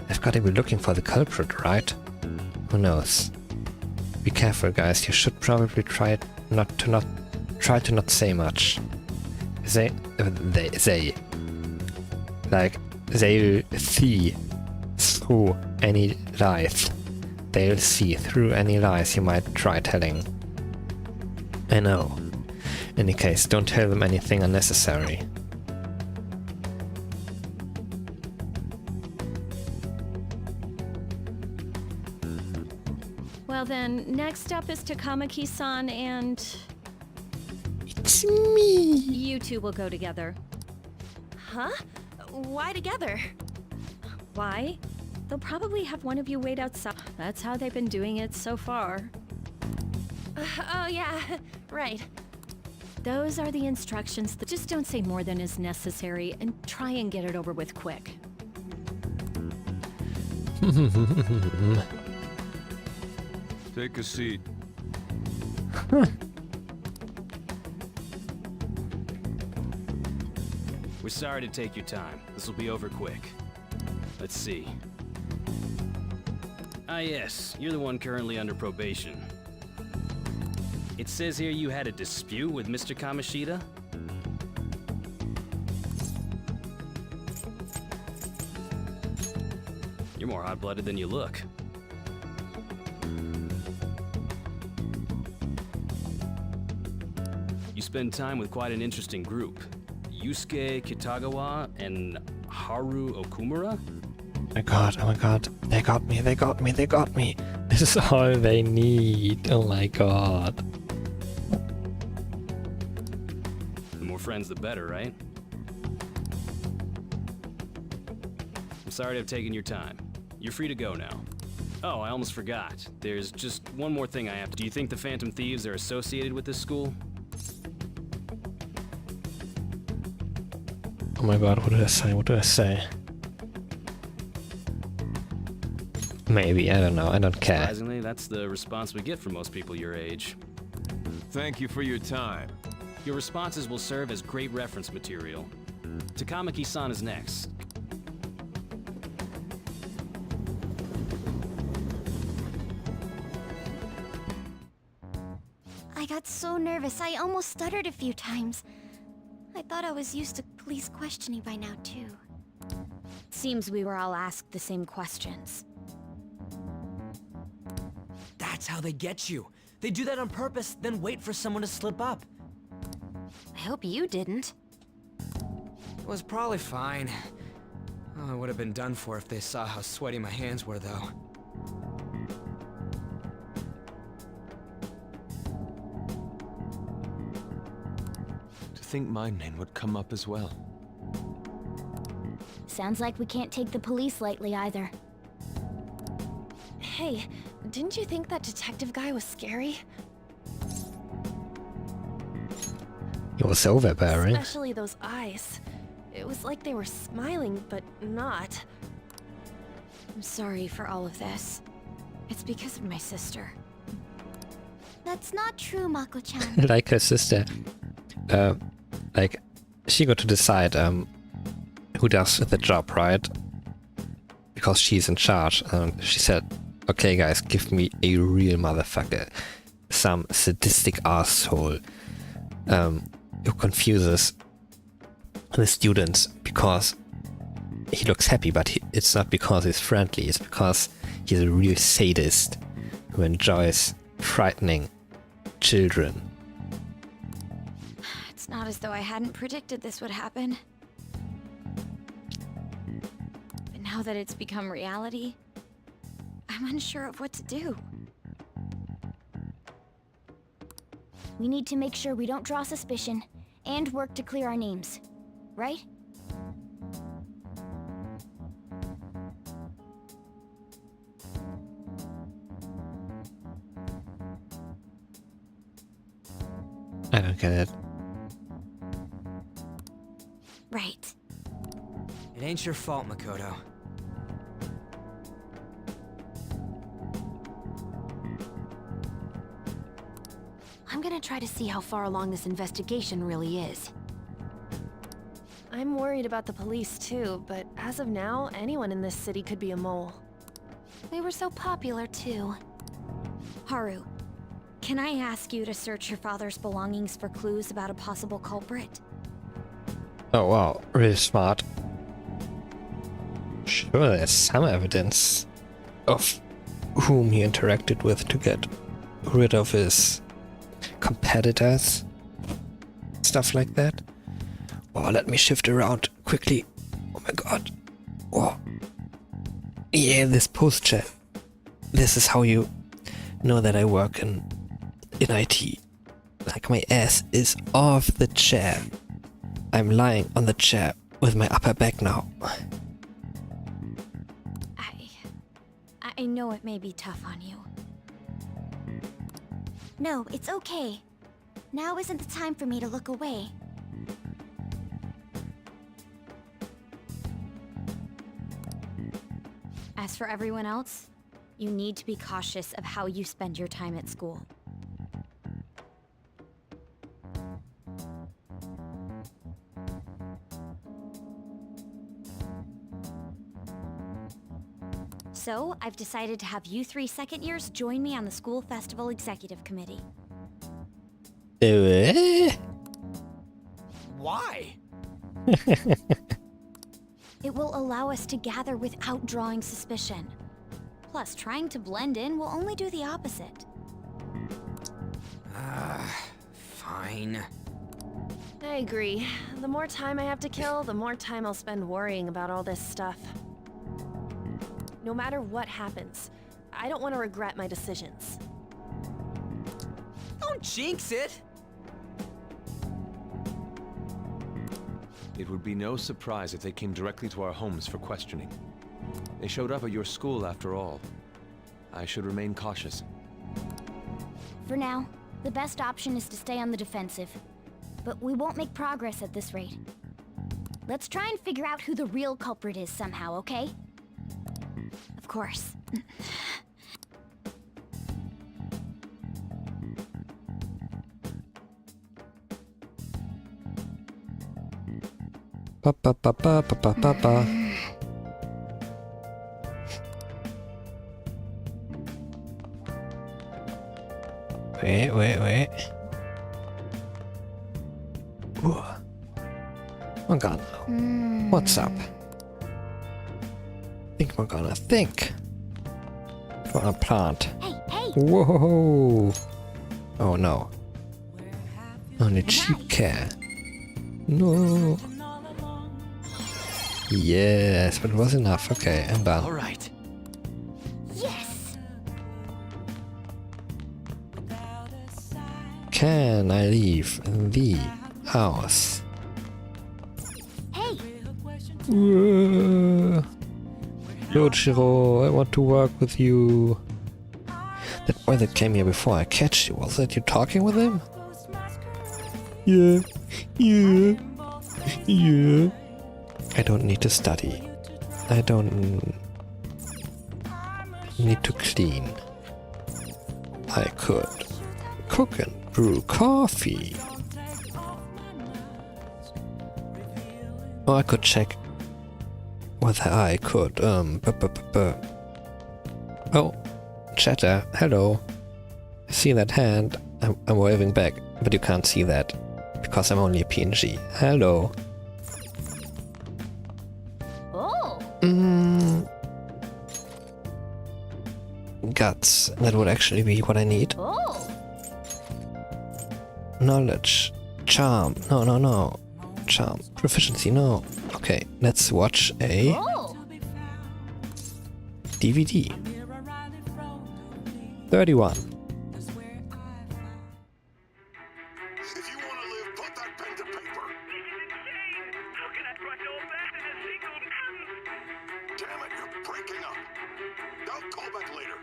I've got to be looking for the culprit, right? Who knows? Be careful, guys. You should probably try to not say much. They'll see through any lies. They'll see through any lies you might try telling. I know. In any case, don't tell them anything unnecessary. Well then, next up is Takamaki-san and... It's me! You two will go together. Huh? Why together? Why? They'll probably have one of you wait outside. That's how they've been doing it so far. Oh yeah, right. Those are the instructions. Just don't say more than is necessary and try and get it over with quick. Take a seat. We're sorry to take your time. This will be over quick. Let's see. Ah yes, you're the one currently under probation. It says here you had a dispute with Mr. Kamoshida? You're more hot-blooded than you look. You spend time with quite an interesting group. Yusuke Kitagawa and Haru Okumura? Oh my god. They got me. This is all they need. Oh my god. The more friends, the better, right? I'm sorry to have taken your time. You're free to go now. Oh, I almost forgot. There's just one more thing I have to... Do you think the Phantom Thieves are associated with this school? Oh my god, what did I say? What did I say? Maybe, I don't know, I don't care. Surprisingly, that's the response we get from most people your age. Thank you for your time. Your responses will serve as great reference material. Takamaki-san is next. I got so nervous, I almost stuttered a few times. I thought I was used to police questioning by now, too. Seems we were all asked the same questions. That's how they get you. They do that on purpose, then wait for someone to slip up. I hope you didn't. It was probably fine. Oh, I would have been done for if they saw how sweaty my hands were, though. To think my name would come up as well. Sounds like we can't take the police lightly either. Hey, didn't you think that detective guy was scary? He was overbearing. Especially those eyes. It was like they were smiling, but not. I'm sorry for all of this. It's because of my sister. That's not true, Mako-chan. Like her sister. Like, she got to decide who does the job, right? Because she's in charge. She said, okay guys, give me a real motherfucker. Some sadistic asshole who confuses the students because he looks happy, but it's not because he's friendly, it's because he's a real sadist who enjoys frightening children. It's not as though I hadn't predicted this would happen. But now that it's become reality, I'm unsure of what to do. We need to make sure we don't draw suspicion, and work to clear our names. Right? I don't get it. Right. It ain't your fault, Makoto. I'm gonna try to see how far along this investigation really is. I'm worried about the police too, but as of now, anyone in this city could be a mole. We were so popular too. Haru, can I ask you to search your father's belongings for clues about a possible culprit? Oh wow, really smart. Sure, there's some evidence of whom he interacted with to get rid of his competitors. Stuff like that. Oh, let me shift around quickly. Oh my god. Oh. Yeah, this post chat. This is how you know that I work in IT. Like my ass is off the chair. I'm lying on the chair with my upper back now. I know it may be tough on you. No, it's okay. Now isn't the time for me to look away. As for everyone else, you need to be cautious of how you spend your time at school. So, I've decided to have you three second years join me on the school festival executive committee. Why? It will allow us to gather without drawing suspicion. Plus, trying to blend in will only do the opposite. Fine. I agree. The more time I have to kill, the more time I'll spend worrying about all this stuff. No matter what happens, I don't want to regret my decisions. Don't jinx it! It would be no surprise if they came directly to our homes for questioning. They showed up at your school after all. I should remain cautious. For now, the best option is to stay on the defensive. But we won't make progress at this rate. let's try and figure out who the real culprit is somehow, okay? Of course. Ba ba ba ba ba ba ba ba. Wait. Ooh. Morgana, what's up? Think, Morgana, think. For a plant. Hey! Whoa! Oh no. Only cheap care. No. Yes, but it was enough. Okay, I'm done. All right. Yes! Can I leave the house? Hey! Yoichiro, I want to work with you. That boy that came here before I catch you, was that you talking with him? Yeah. I don't need to study. I don't need to clean. I could cook and brew coffee. Or I could check whether I could, Oh, chatter, hello. I see that hand. I'm waving back, but you can't see that, because I'm only a PNG. Hello. Oh! Guts. That would actually be what I need. Oh! Knowledge. Charm. No. Charm. Proficiency, no. Okay, let's watch a DVD. 31. If you want to live, put that pen to paper. This is insane! How can I write all that in a single sentence? Damn it, you're breaking up. I'll call back later.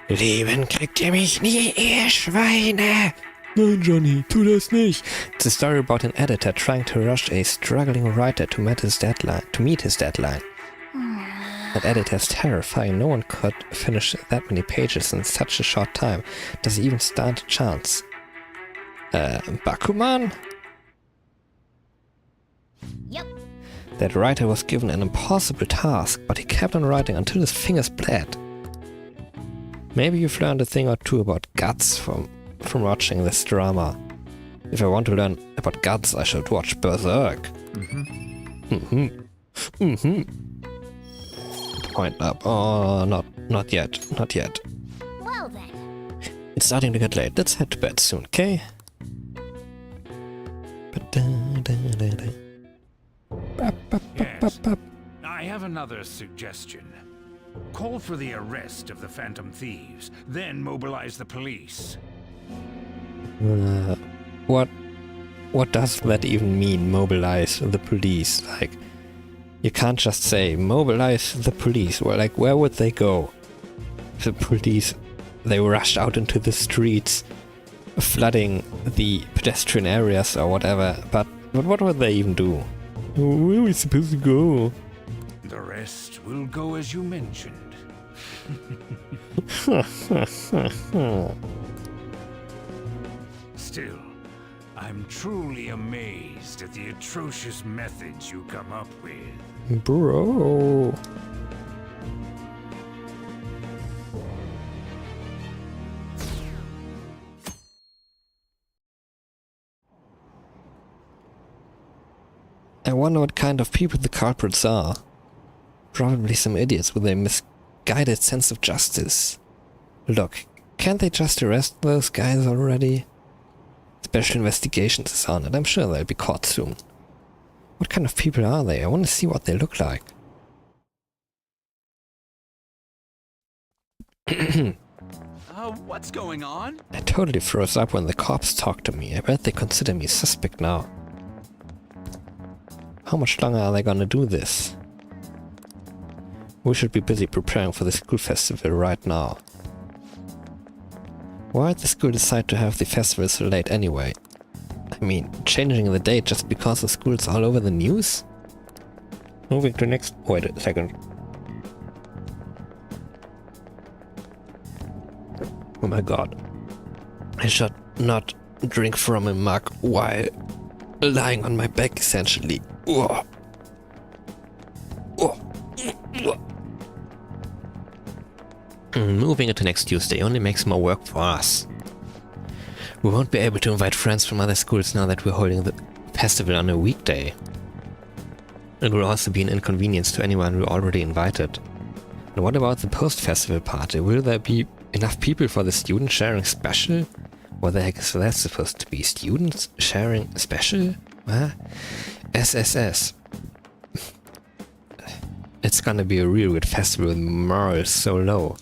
Leben kriegt ihr mich nie, ihr Schweine! Nein, Johnny, tu das nicht. It's a story about an editor trying to rush a struggling writer to meet his deadline. That editor is terrifying. No one could finish that many pages in such a short time. Does he even stand a chance? Bakuman? Yep. That writer was given an impossible task, but he kept on writing until his fingers bled. Maybe you've learned a thing or two about guts from watching this drama. If I want to learn about guts, I should watch Berserk. Point up. Oh, not yet. Well then. It's starting to get late. Let's head to bed soon, okay? Yes. I have another suggestion. Call for the arrest of the Phantom Thieves, then mobilize the police. What does that even mean, mobilize the police? Like, you can't just say, mobilize the police. Well, like, where would they go? The police, they rushed out into the streets, flooding the pedestrian areas or whatever, but what would they even do? Where are we supposed to go? The rest will go as you mentioned. Still, I'm truly amazed at the atrocious methods you come up with. Bro. I wonder what kind of people the culprits are. Probably some idiots with a misguided sense of justice. Look, can't they just arrest those guys already? Special Investigations is on it. I'm sure they'll be caught soon. What kind of people are they? I want to see what they look like. What's going on? I totally froze up when the cops talked to me. I bet they consider me suspect now. How much longer are they gonna do this? We should be busy preparing for the school festival right now. Why did the school decide to have the festival so late anyway? I mean, changing the date just because the school's all over the news? Moving to next... Wait a second. Oh my god. I should not drink from a mug while lying on my back, essentially. Ugh. Moving into next Tuesday only makes more work for us. We won't be able to invite friends from other schools now that we're holding the festival on a weekday. It will also be an inconvenience to anyone we already invited. And what about the post-festival party? Will there be enough people for the student sharing special? What the heck is that supposed to be? Students sharing special? Huh? SSS. It's gonna be a real good festival with morale so low.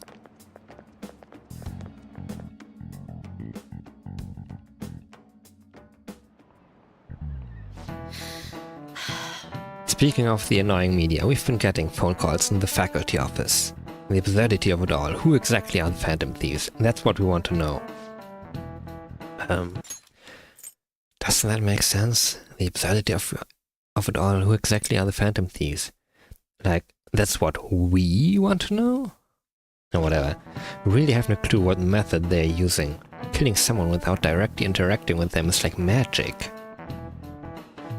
Speaking of the annoying media, we've been getting phone calls in the faculty office. The absurdity of it all. Who exactly are the Phantom Thieves? That's what we want to know. Doesn't that make sense? The absurdity of it all. Who exactly are the Phantom Thieves? Like, that's what we want to know? Or whatever. We really have no clue what method they're using. Killing someone without directly interacting with them is like magic.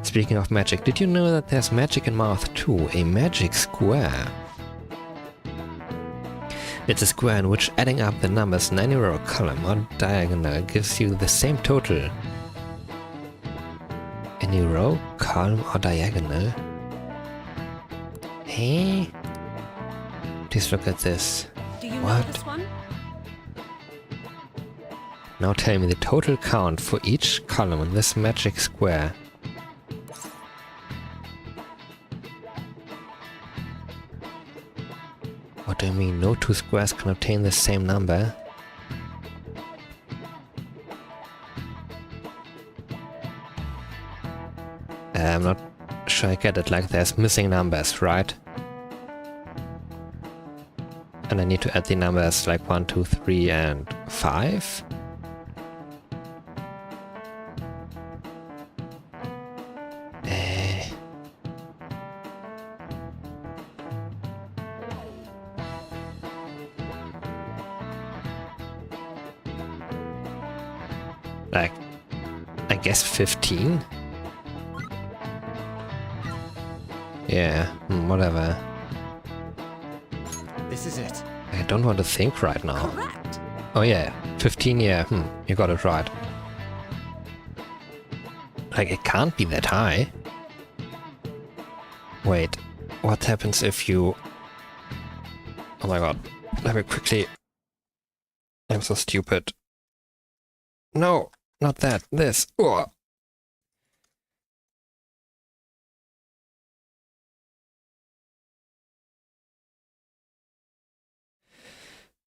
Speaking of magic, did you know that there's magic in Mouth too? A magic square. It's a square in which adding up the numbers in any row, column or diagonal gives you the same total. Any row, column or diagonal? Hey? Please look at this. Do you What? know this one? Now tell me the total count for each column in this magic square. What do you mean? No two squares can obtain the same number? I'm not sure I get it. Like there's missing numbers, right? And I need to add the numbers like 1, 2, 3 and 5? Like, I guess 15? Yeah, whatever. This is it. I don't want to think right now. Correct. Oh yeah, 15, yeah, you got it right. Like, it can't be that high. Wait, what happens if you... Oh my god, let me quickly... I'm so stupid. No, not that, this. Ugh.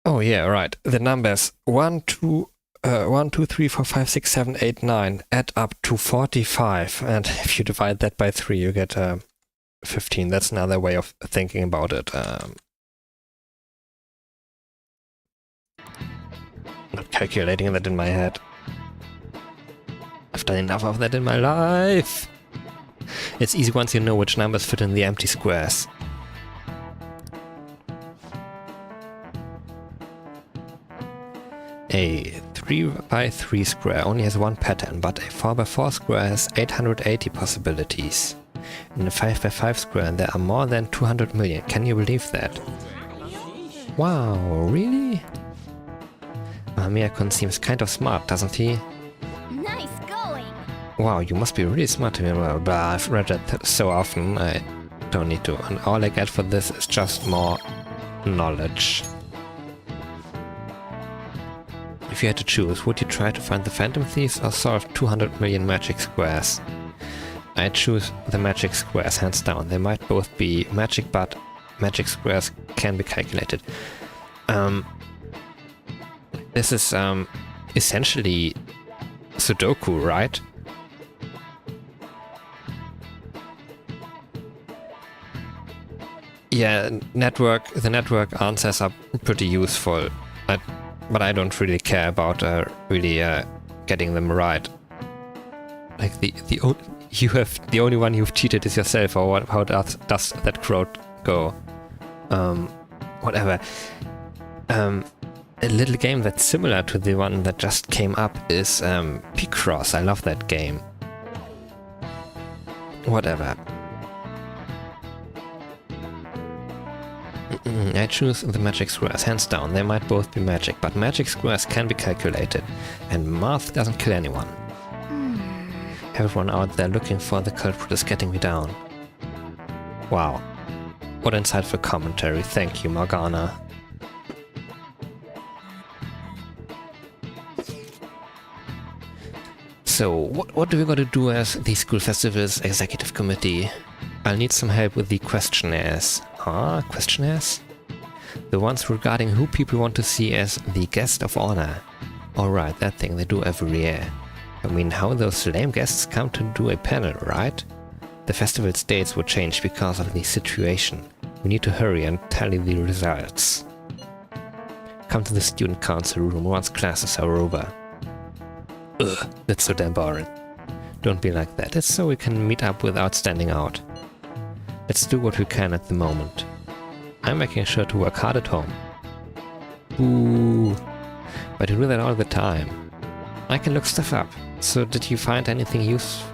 Oh yeah, right. The numbers 1, 2, 3, 4, 5, 6, 7, 8, 9 add up to 45, and if you divide that by 3, you get 15. That's another way of thinking about it. Not calculating that in my head. I've done enough of that in my life. It's easy once you know which numbers fit in the empty squares. A 3 by 3 square only has one pattern, but a 4 by 4 square has 880 possibilities. In a 5 by 5 square there are more than 200 million. Can you believe that? Wow, really? Miyakun seems kind of smart, doesn't he? Nice going! Wow, you must be really smart. Blah, blah. I've read that so often, I don't need to. And all I get for this is just more knowledge. If you had to choose, would you try to find the Phantom Thieves or solve 200 million magic squares? I'd choose the magic squares, hands down. They might both be magic, but magic squares can be calculated. This is essentially Sudoku, right? Yeah, the network answers are pretty useful, but I don't really care about really getting them right. Like the only one you've cheated is yourself, or what? How does that quote go? Whatever. A little game that's similar to the one that just came up is Picross. I love that game. Whatever. I choose the magic squares, hands down. They might both be magic, but magic squares can be calculated, and math doesn't kill anyone. Everyone out there looking for the culprit is getting me down. Wow. What insightful commentary. Thank you, Morgana. So, what do we gotta do as the School Festivals Executive Committee? I'll need some help with the questionnaires. Huh? Questionnaires? The ones regarding who people want to see as the guest of honor. Alright, that thing they do every year. I mean, how those lame guests come to do a panel, right? The festival's dates will change because of the situation. We need to hurry and tally the results. Come to the student council room once classes are over. Ugh, that's so damn boring. Don't be like that, it's so we can meet up without standing out. Let's do what we can at the moment. I'm making sure to work hard at home. Ooh, but you do that all the time. I can look stuff up. So did you find anything useful?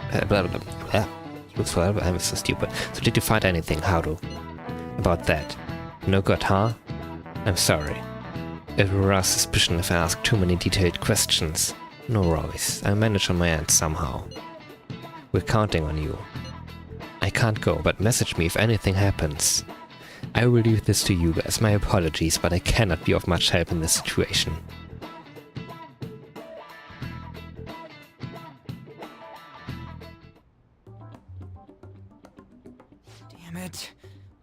Useful? I'm so stupid. So did you find anything, Haru? About that? No good, huh? I'm sorry. It will arouse suspicion if I ask too many detailed questions. No worries, I'll manage on my end somehow. We're counting on you. I can't go, but message me if anything happens. I will leave this to you guys, my apologies, but I cannot be of much help in this situation. Damn it.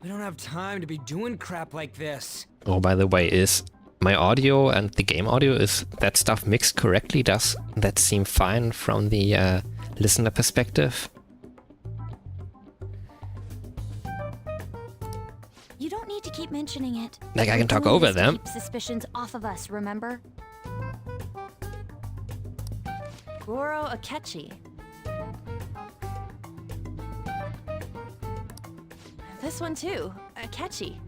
We don't have time to be doing crap like this. Oh, by the way, is my audio and the game audio, is that stuff mixed correctly? Does that seem fine from the listener perspective? You don't need to keep mentioning it. Like, I can talk over them. Keep suspicions off of us, remember? Goro Akechi. This one too, Akechi.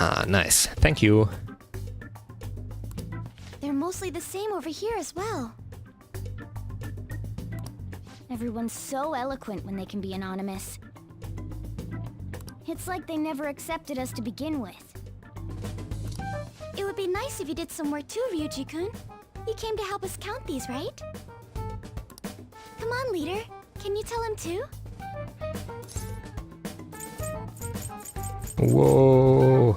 Ah, nice. Thank you. They're mostly the same over here as well. Everyone's so eloquent when they can be anonymous. It's like they never accepted us to begin with. It would be nice if you did some work too, Ryuji-kun. You came to help us count these, right? Come on, leader. Can you tell him too? Whoa.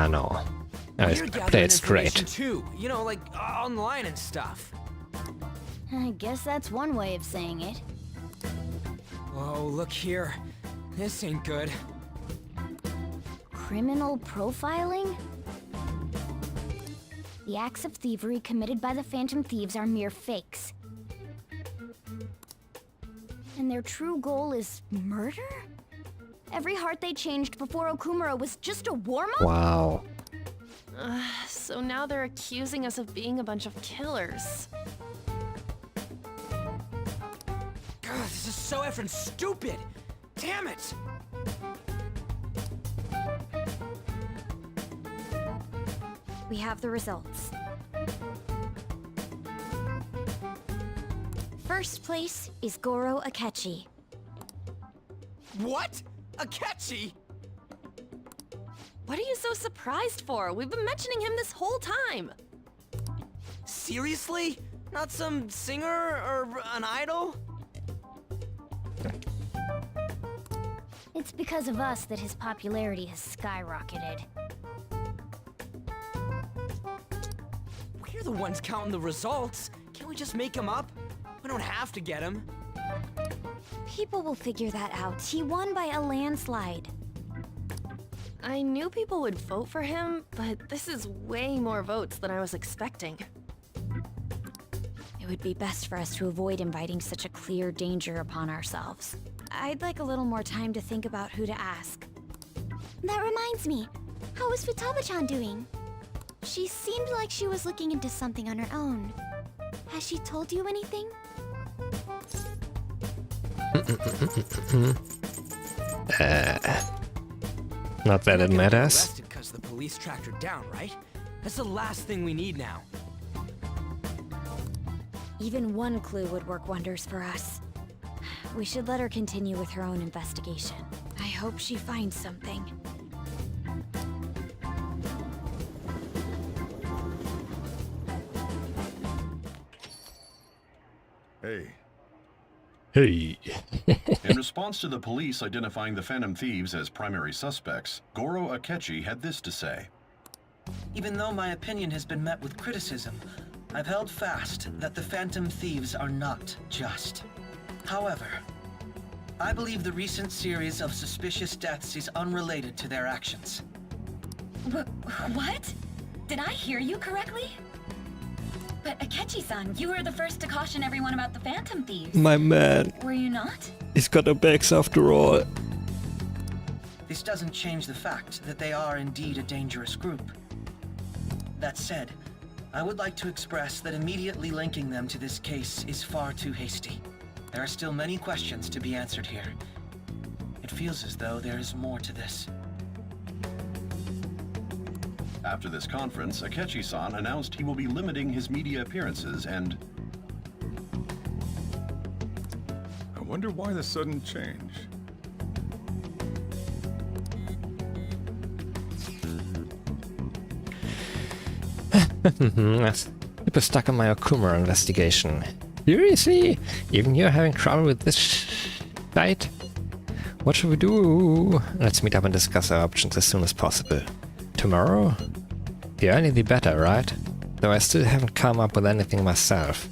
No. I play it straight. Too. You know, like online and stuff. I guess that's one way of saying it. Whoa, look here. This ain't good. Criminal profiling? The acts of thievery committed by the Phantom Thieves are mere fakes. And their true goal is murder? Every heart they changed before Okumura was just a warm-up? Wow. So now they're accusing us of being a bunch of killers. God, this is so effing stupid! Damn it! We have the results. First place is Goro Akechi. What? Akechi? What are you so surprised for? We've been mentioning him this whole time. Seriously? Not some singer or an idol? It's because of us that his popularity has skyrocketed. We're the ones counting the results. Can't we just make him up? We don't have to get him. People will figure that out. He won by a landslide. I knew people would vote for him, but this is way more votes than I was expecting. It would be best for us to avoid inviting such a clear danger upon ourselves. I'd like a little more time to think about who to ask. That reminds me. How is Futaba-chan doing? She seemed like she was looking into something on her own. Has she told you anything? Not that it matters. Arrested because the police tracked her down, right? That's the last thing we need now. Even one clue would work wonders for us. We should let her continue with her own investigation. I hope she finds something. Hey. Hey. In response to the police identifying the Phantom Thieves as primary suspects, Goro Akechi had this to say. Even though my opinion has been met with criticism, I've held fast that the Phantom Thieves are not just. However, I believe the recent series of suspicious deaths is unrelated to their actions. What? Did I hear you correctly? But Akechi-san, you were the first to caution everyone about the Phantom Thieves. My man. Were you not? He's got no bags after all. This doesn't change the fact that they are indeed a dangerous group. That said, I would like to express that immediately linking them to this case is far too hasty. There are still many questions to be answered here. It feels as though there is more to this. After this conference, Akechi-san announced he will be limiting his media appearances and... I wonder why the sudden change. Super stuck on my Okumura investigation. Seriously? Even you're having trouble with this fight? What should we do? Let's meet up and discuss our options as soon as possible. Tomorrow? The earlier the better, right? Though I still haven't come up with anything myself.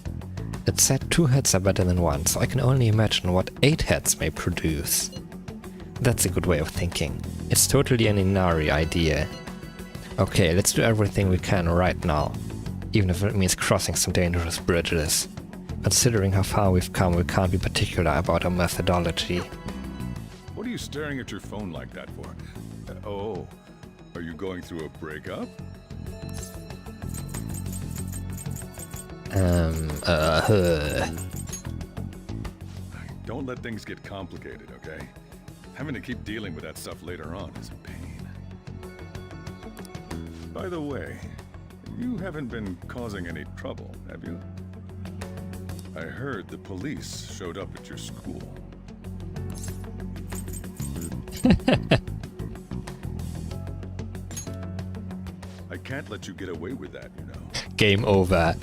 It said 2 heads are better than 1, so I can only imagine what 8 heads may produce. That's a good way of thinking. It's totally an Inari idea. Okay, let's do everything we can right now. Even if it means crossing some dangerous bridges. Considering how far we've come, we can't be particular about our methodology. What are you staring at your phone like that for? Oh, are you going through a breakup? Don't let things get complicated, okay? Having to keep dealing with that stuff later on is a pain. By the way, you haven't been causing any trouble, have you? I heard the police showed up at your school. I can't let you get away with that, you know. Game over.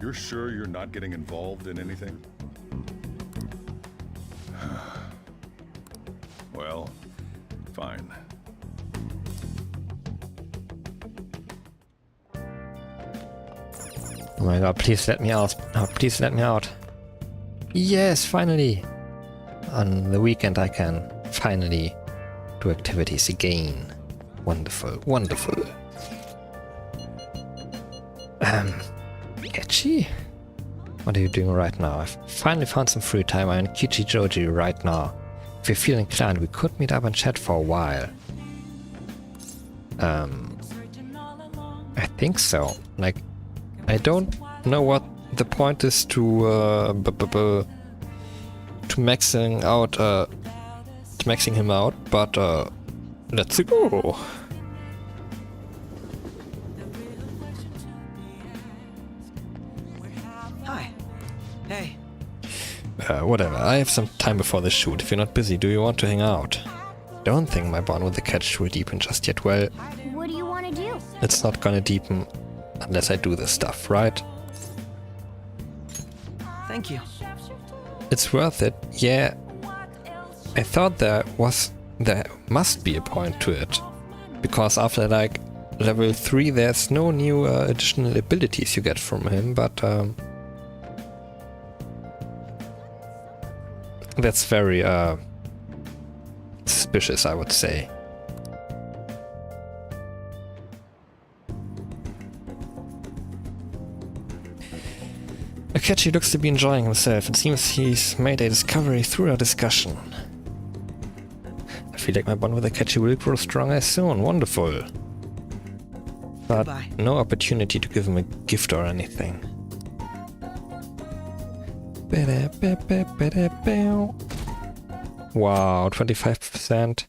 You're sure you're not getting involved in anything? Well, fine. Oh my god, please let me out. Oh, please let me out. Yes, finally! On the weekend I can finally do activities again. Wonderful, wonderful. Akechi? What are you doing right now? I've finally found some free time. I'm in Kichijoji right now. If you feel inclined, we could meet up and chat for a while. I think so. Like, I don't know what the point is to maxing out, to maxing him out, but let's go. Hi. Hey. Whatever. I have some time before the shoot. If you're not busy, do you want to hang out? Don't think my bond with the catch will deepen just yet. Well, What do you want to do? it's not gonna deepen unless I do this stuff, right? Thank you. It's worth it, yeah. I thought there must be a point to it. Because after like level 3 there's no new additional abilities you get from him, but that's very suspicious, I would say. Akechi looks to be enjoying himself. It seems he's made a discovery through our discussion. I feel like my bond with Akechi will grow stronger soon. Wonderful. But Goodbye. no opportunity to give him a gift or anything. Wow, 25%.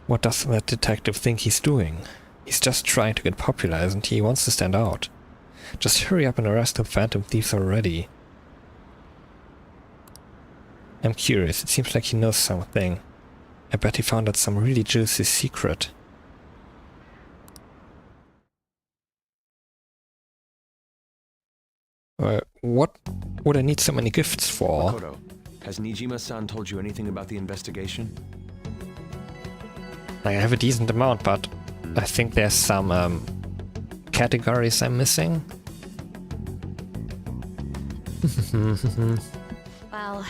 What does that detective think he's doing? He's just trying to get popular, isn't he? He wants to stand out. Just hurry up and arrest the Phantom Thieves already. I'm curious, it seems like he knows something. I bet he found out some really juicy secret. What would I need so many gifts for? Makoto, has Nijima-san told you anything about the investigation? I have a decent amount, but I think there's some categories I'm missing. Well,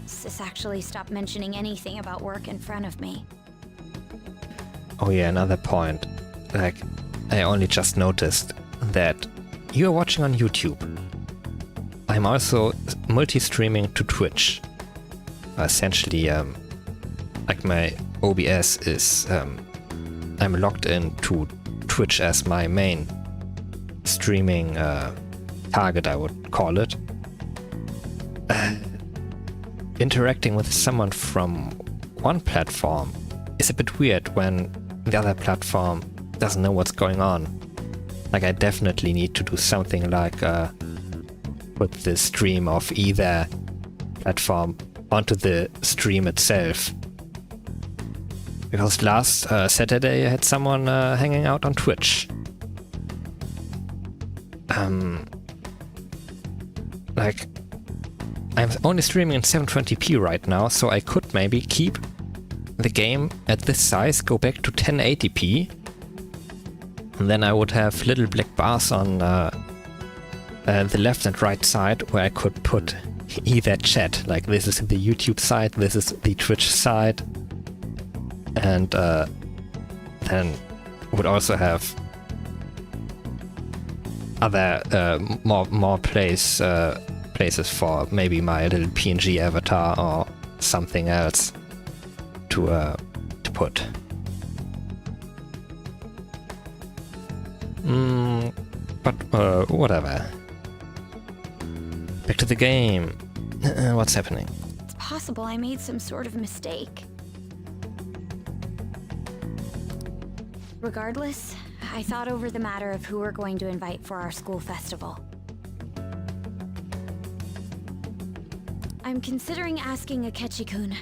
Sis actually stopped mentioning anything about work in front of me. Oh yeah, another point. Like, I only just noticed that you are watching on YouTube. I'm also multi-streaming to Twitch. Essentially, like my OBS is, I'm logged in to Twitch as my main streaming target, I would call it. Interacting with someone from one platform is a bit weird when the other platform doesn't know what's going on. Like, I definitely need to do something like put the stream of either platform onto the stream itself. Because last Saturday I had someone hanging out on Twitch. Like, I'm only streaming in 720p right now, so I could maybe keep the game at this size, go back to 1080p, and then I would have little black bars on the left and right side where I could put either chat, like this is the YouTube side, this is the Twitch side, and then would also have other more places for maybe my little PNG avatar or something else to put. But whatever. Back to the game. What's happening? It's possible I made some sort of mistake. Regardless, I thought over the matter of who we're going to invite for our school festival. I'm considering asking Akechi-kun.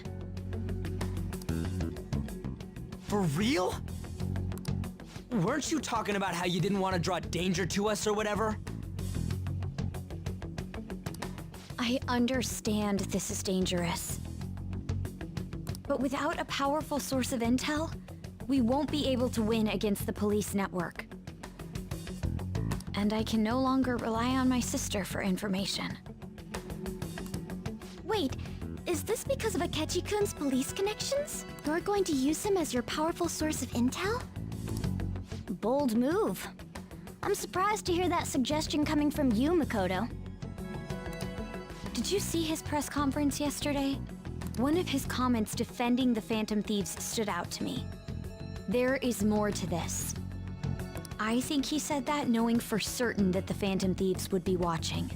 For real? Weren't you talking about how you didn't want to draw danger to us or whatever? I understand this is dangerous. But without a powerful source of intel, we won't be able to win against the police network. And I can no longer rely on my sister for information. Wait, is this because of Akechi-kun's police connections? You're going to use him as your powerful source of intel? Bold move. I'm surprised to hear that suggestion coming from you, Makoto. Did you see his press conference yesterday? One of his comments defending the Phantom Thieves stood out to me. There is more to this. I think he said that knowing for certain that the Phantom Thieves would be watching.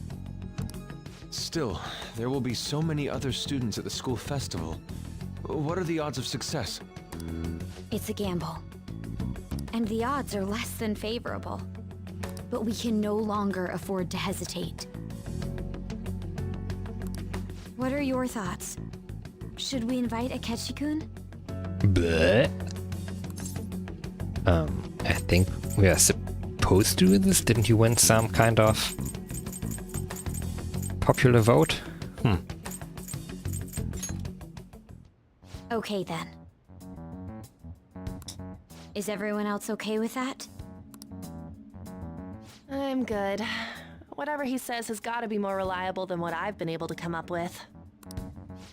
Still, there will be so many other students at the school festival. What are the odds of success? It's a gamble. And the odds are less than favorable. But we can no longer afford to hesitate. What are your thoughts? Should we invite Akechi-kun? Bleh. I think we are supposed to do this. Didn't you win some kind of popular vote? Okay then. Is everyone else okay with that? I'm good. Whatever he says has got to be more reliable than what I've been able to come up with.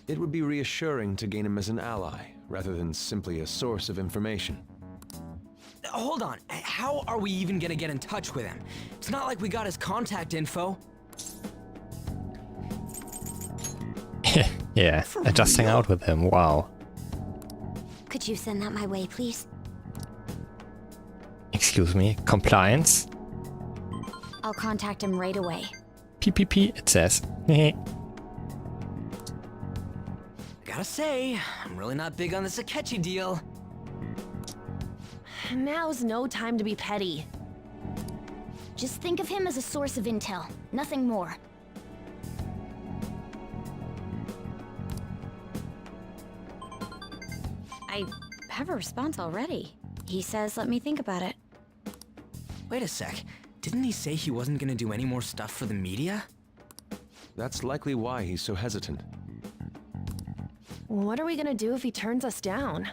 It would be reassuring to gain him as an ally, rather than simply a source of information. Hold on, how are we even gonna get in touch with him? It's not like we got his contact info. Yeah, I just hang out with him, wow. Could Could you send that my way, please? Excuse me, compliance? I'll contact him right away. PPP, it says. Gotta say, I'm really not big on this Akechi deal. Now's no time to be petty. Just think of him as a source of intel, nothing more. I have a response already. He says let me think about it. Wait a sec. Didn't he say he wasn't gonna do any more stuff for the media? That's likely why he's so hesitant. What are we gonna do if he turns us down?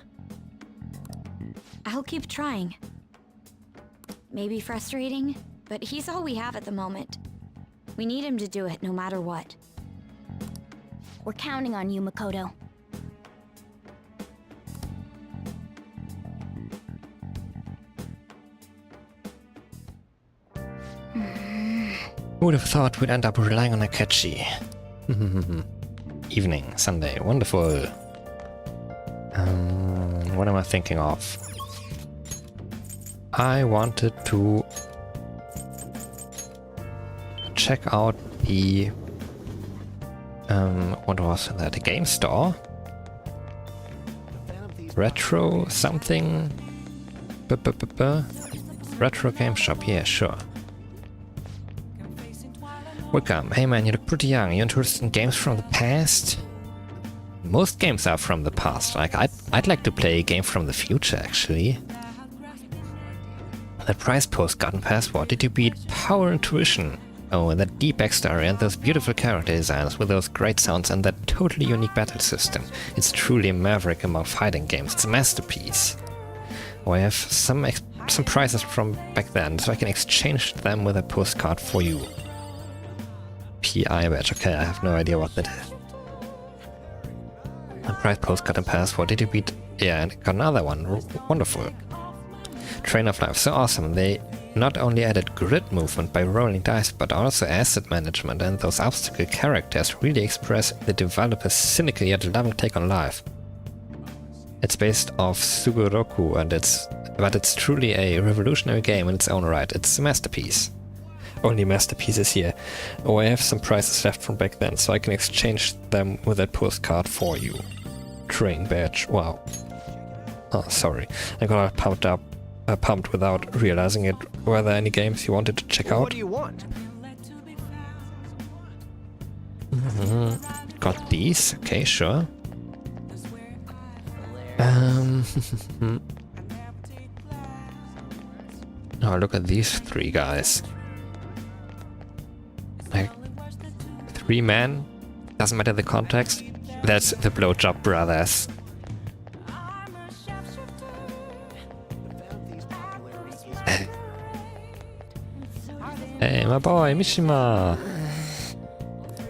I'll keep trying. Maybe frustrating, but he's all we have at the moment. We need him to do it no matter what. We're counting on you, Makoto. Who would have thought we'd end up relying on Akechi? Evening, Sunday, wonderful. What am I thinking of? I wanted to check out the what was that? A game store? Retro something? Retro game shop, yeah, sure. Welcome. Hey man, you look pretty young. You interested in games from the past? Most games are from the past. Like, I'd like to play a game from the future, actually. That prize postcard and passport. Did you beat Power Intuition? Oh, and that deep backstory and those beautiful character designs with those great sounds and that totally unique battle system. It's truly a maverick among fighting games. It's a masterpiece. Oh, I have some prizes from back then, so I can exchange them with a postcard for you. PI badge. Okay, I have no idea what that is. A prize postcard and passport. Did you beat... Yeah, and got another one. Wonderful. Train of Life. So awesome. They not only added grid movement by rolling dice, but also asset management, and those obstacle characters really express the developer's cynical yet loving take on life. It's based off Sugoroku, but it's truly a revolutionary game in its own right. It's a masterpiece. Only masterpieces here. Oh, I have some prizes left from back then, so I can exchange them with that postcard for you. Train badge. Wow. Oh, sorry. I got pumped without realizing it. Were there any games you wanted to check out? What do you want? Got these? Okay, sure. Oh, look at these three guys. Like, 3 men? Doesn't matter the context. That's the Blowjob Brothers. Hey, my boy, Mishima!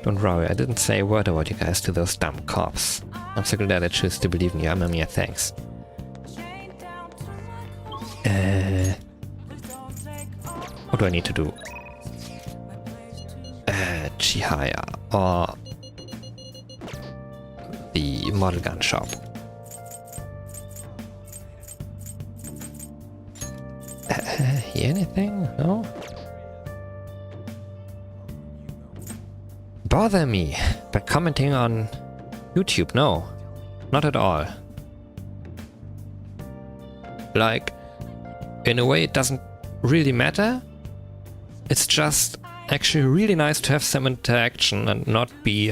Don't worry, I didn't say a word about you guys to those dumb cops. I'm so glad I choose to believe in you, Amamiya, thanks. What do I need to do? Chihaya, or the model gun shop. Hear anything? No? Bother me by commenting on YouTube? No, not at all. Like, in a way it doesn't really matter. It's just actually really nice to have some interaction and not be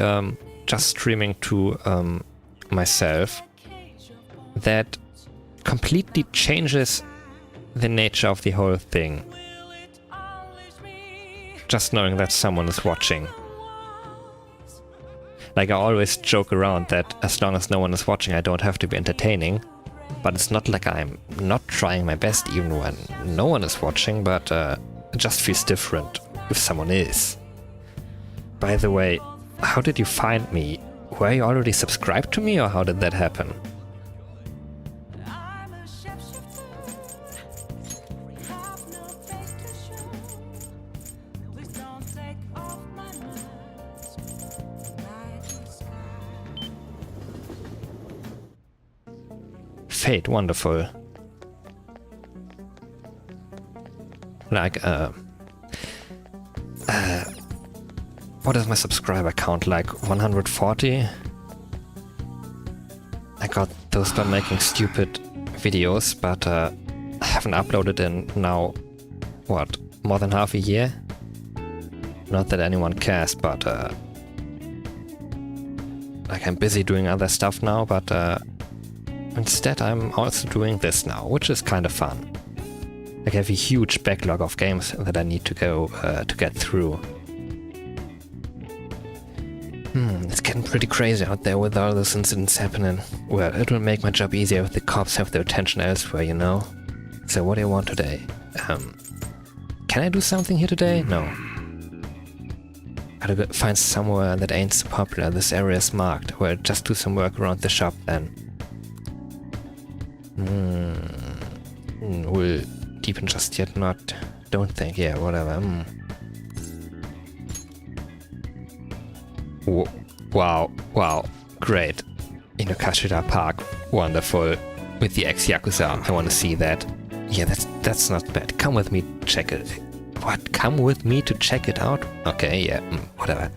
just streaming to myself. That completely changes the nature of the whole thing. Just knowing that someone is watching. Like, I always joke around that as long as no one is watching, I don't have to be entertaining. But it's not like I'm not trying my best even when no one is watching, but it just feels different if someone is. By the way, how did you find me? Were you already subscribed to me, or how did that happen? Fate, wonderful. Like, what is my subscriber count? Like 140? I got those done making stupid videos, but I haven't uploaded in now, what, more than half a year? Not that anyone cares, but like I'm busy doing other stuff now, but instead I'm also doing this now, which is kind of fun. Like I have a huge backlog of games that I need to go to get through. It's getting pretty crazy out there with all those incidents happening. Well, it will make my job easier if the cops have their attention elsewhere, you know? So what do you want today? Can I do something here today? No. Gotta go find somewhere that ain't so popular. This area is marked. Well, just do some work around the shop then. Will deepen just yet not. Don't think. Yeah, whatever. Wow, wow, great. Inokashira Park, wonderful. With the ex-Yakuza, I want to see that. Yeah, that's not bad. Come with me, check it. What? Come with me to check it out? Okay, yeah, whatever.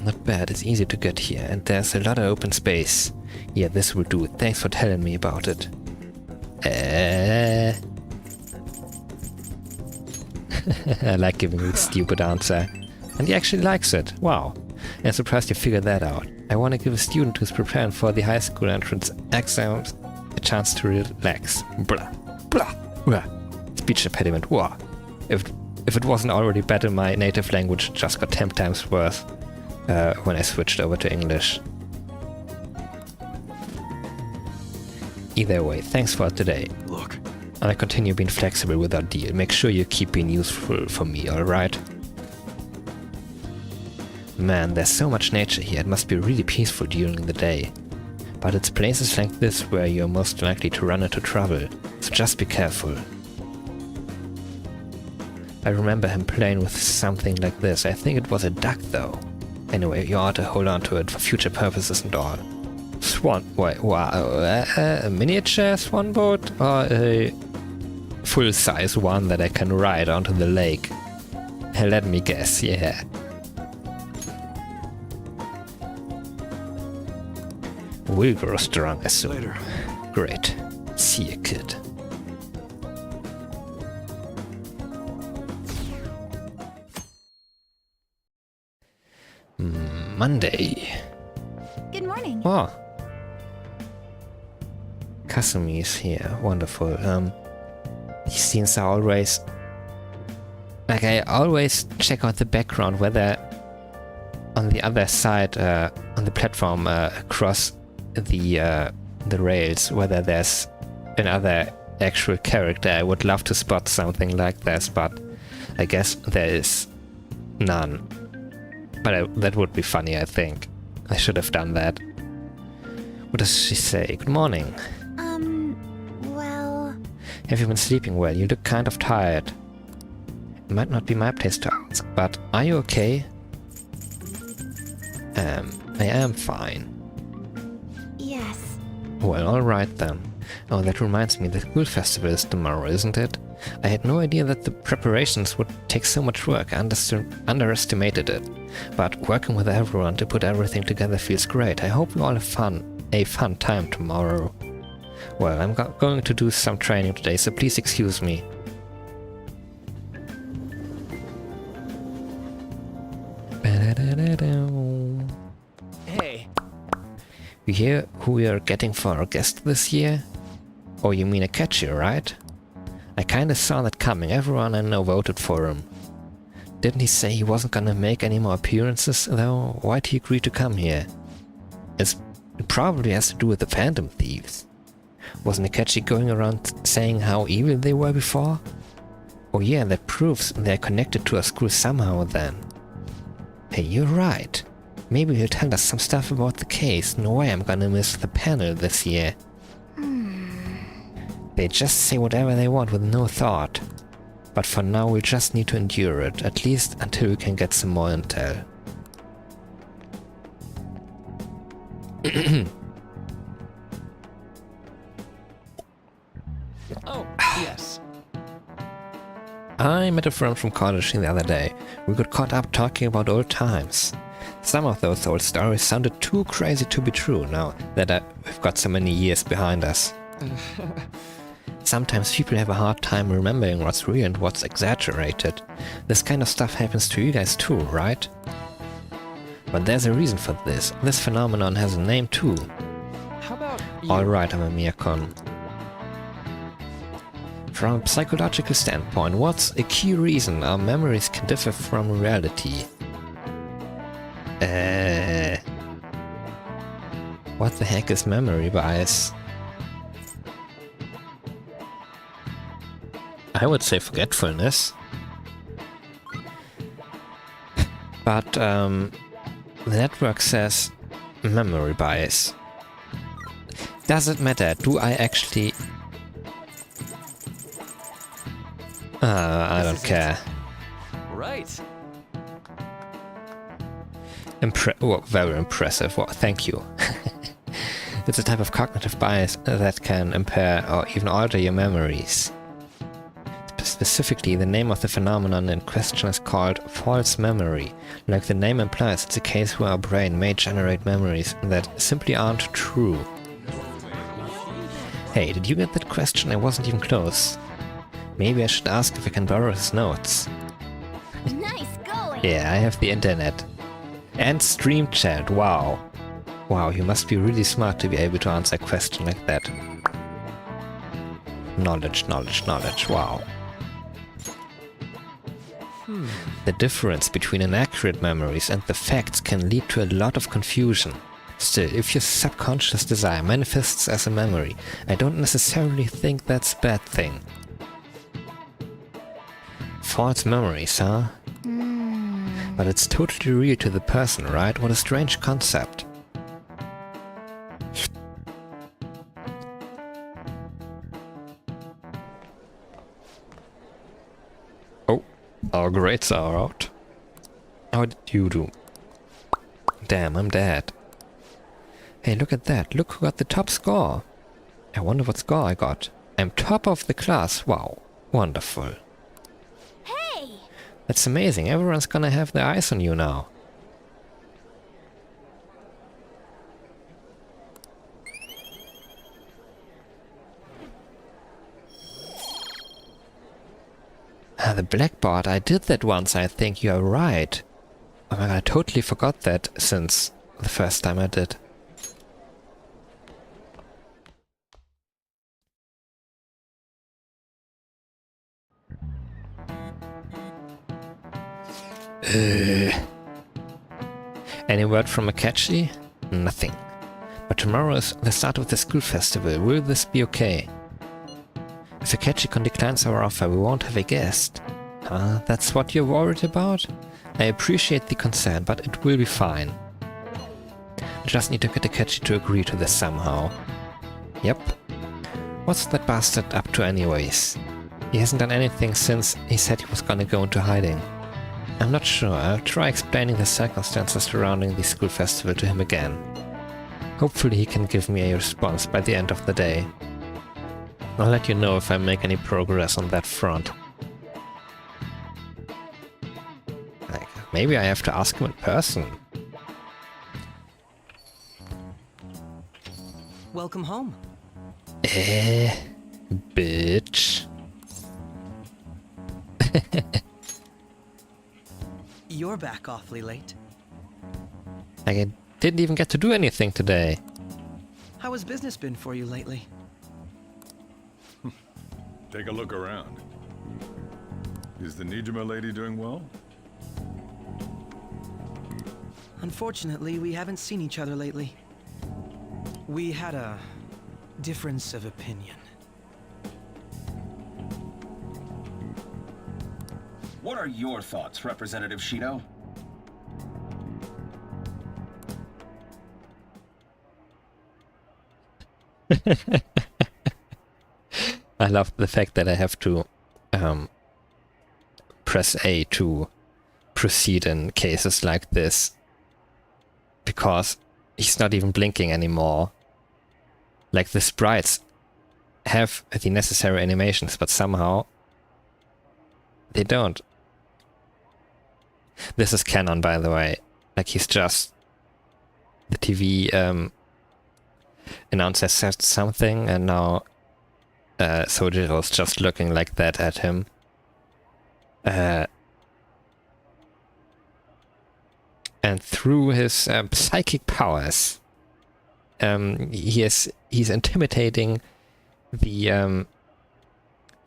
Not bad, it's easy to get here, and there's a lot of open space. Yeah, this will do. Thanks for telling me about it. I like giving you a stupid answer. And he actually likes it. Wow. I'm surprised you figured that out. I want to give a student who's preparing for the high school entrance exams a chance to relax. Blah. Blah. Blah. Speech impediment. Wow. If it wasn't already bad in my native language, it just got 10 times worse when I switched over to English. Either way, thanks for today. Look. And I continue being flexible with our deal. Make sure you keep being useful for me, alright? Man, there's so much nature here, it must be really peaceful during the day. But it's places like this where you're most likely to run into trouble, so just be careful. I remember him playing with something like this. I think it was a duck though. Anyway, you ought to hold on to it for future purposes and all. Swan... wait, wow, a miniature swan boat? Or a full-size one that I can ride onto the lake? Let me guess, yeah. We'll grow stronger soon. Later. Great. See you, kid. Monday. Good morning. Oh. Kasumi's here. Wonderful. These scenes are always... like, I always check out the background, whether on the other side, on the platform across the rails, whether there's another actual character. I would love to spot something like this, but I guess there is none. But that would be funny, I think. I should have done that. What does she say? Good morning. Well... Have you been sleeping well? You look kind of tired. It might not be my place to ask, but are you okay? I am fine. Yes. Well, alright then. Oh, that reminds me, the school festival is tomorrow, isn't it? I had no idea that the preparations would take so much work. I underestimated it. But working with everyone to put everything together feels great. I hope we all have a fun time tomorrow. Well, I'm going to do some training today, so please excuse me. Hey. You hear who we are getting for our guest this year? Oh, you mean Akechi, right? I kinda saw that coming. Everyone I know voted for him. Didn't he say he wasn't gonna make any more appearances, though? Why'd he agree to come here? It probably has to do with the Phantom Thieves. Wasn't Akechi going around saying how evil they were before? Oh yeah, that proves they're connected to our school somehow then. Hey, you're right. Maybe he'll tell us some stuff about the case. No way I'm gonna miss the panel this year. They just say whatever they want with no thought. But for now we'll just need to endure it, at least until we can get some more intel. Oh, yes. I met a friend from college the other day. We got caught up talking about old times. Some of those old stories sounded too crazy to be true now that we've got so many years behind us. Sometimes people have a hard time remembering what's real and what's exaggerated. This kind of stuff happens to you guys too, right? But there's a reason for this. This phenomenon has a name too. How about you? Alright, I'm a Miakon. From a psychological standpoint, what's a key reason our memories can differ from reality? What the heck is memory bias? I would say forgetfulness. But the network says memory bias. Does it matter? Do I actually... I don't care. Right. Very impressive. Well, thank you. It's a type of cognitive bias that can impair or even alter your memories. Specifically, the name of the phenomenon in question is called false memory. Like the name implies, it's a case where our brain may generate memories that simply aren't true. Hey, did you get that question? I wasn't even close. Maybe I should ask if I can borrow his notes. Nice going! Yeah, I have the internet. And stream chat, wow. Wow, you must be really smart to be able to answer a question like that. Knowledge, knowledge, knowledge, wow. The difference between inaccurate memories and the facts can lead to a lot of confusion. Still, if your subconscious desire manifests as a memory, I don't necessarily think that's a bad thing. False memories, huh? But it's totally real to the person, right? What a strange concept. Oh, our grades are out. How did you do? Damn, I'm dead. Hey, look at that. Look who got the top score. I wonder what score I got. I'm top of the class. Wow. Wonderful. Hey! That's amazing. Everyone's gonna have their eyes on you now. Ah, the blackboard. I did that once, I think. You're right. Oh my god, I totally forgot that since the first time I did. Any word from Akechi? Nothing. But tomorrow is the start of the school festival. Will this be okay? If Akechi declines our offer, we won't have a guest. That's what you're worried about? I appreciate the concern, but it will be fine. I just need to get Akechi to agree to this somehow. Yep. What's that bastard up to anyways? He hasn't done anything since he said he was gonna go into hiding. I'm not sure. I'll try explaining the circumstances surrounding the school festival to him again. Hopefully he can give me a response by the end of the day. I'll let you know if I make any progress on that front. Like, maybe I have to ask him in person. Welcome home. Bitch. You're back awfully late. I didn't even get to do anything today. How has business been for you lately? Take a look around. Is the Nijima lady doing well? Unfortunately, we haven't seen each other lately. We had a difference of opinion. What are your thoughts, Representative Shido? I love the fact that I have to press A to proceed in cases like this. Because he's not even blinking anymore. Like, the sprites have the necessary animations, but somehow they don't. This is canon, by the way. Like, he's just... The TV announcer said something, and now Sojiro's just looking like that at him. And through his psychic powers, he's intimidating the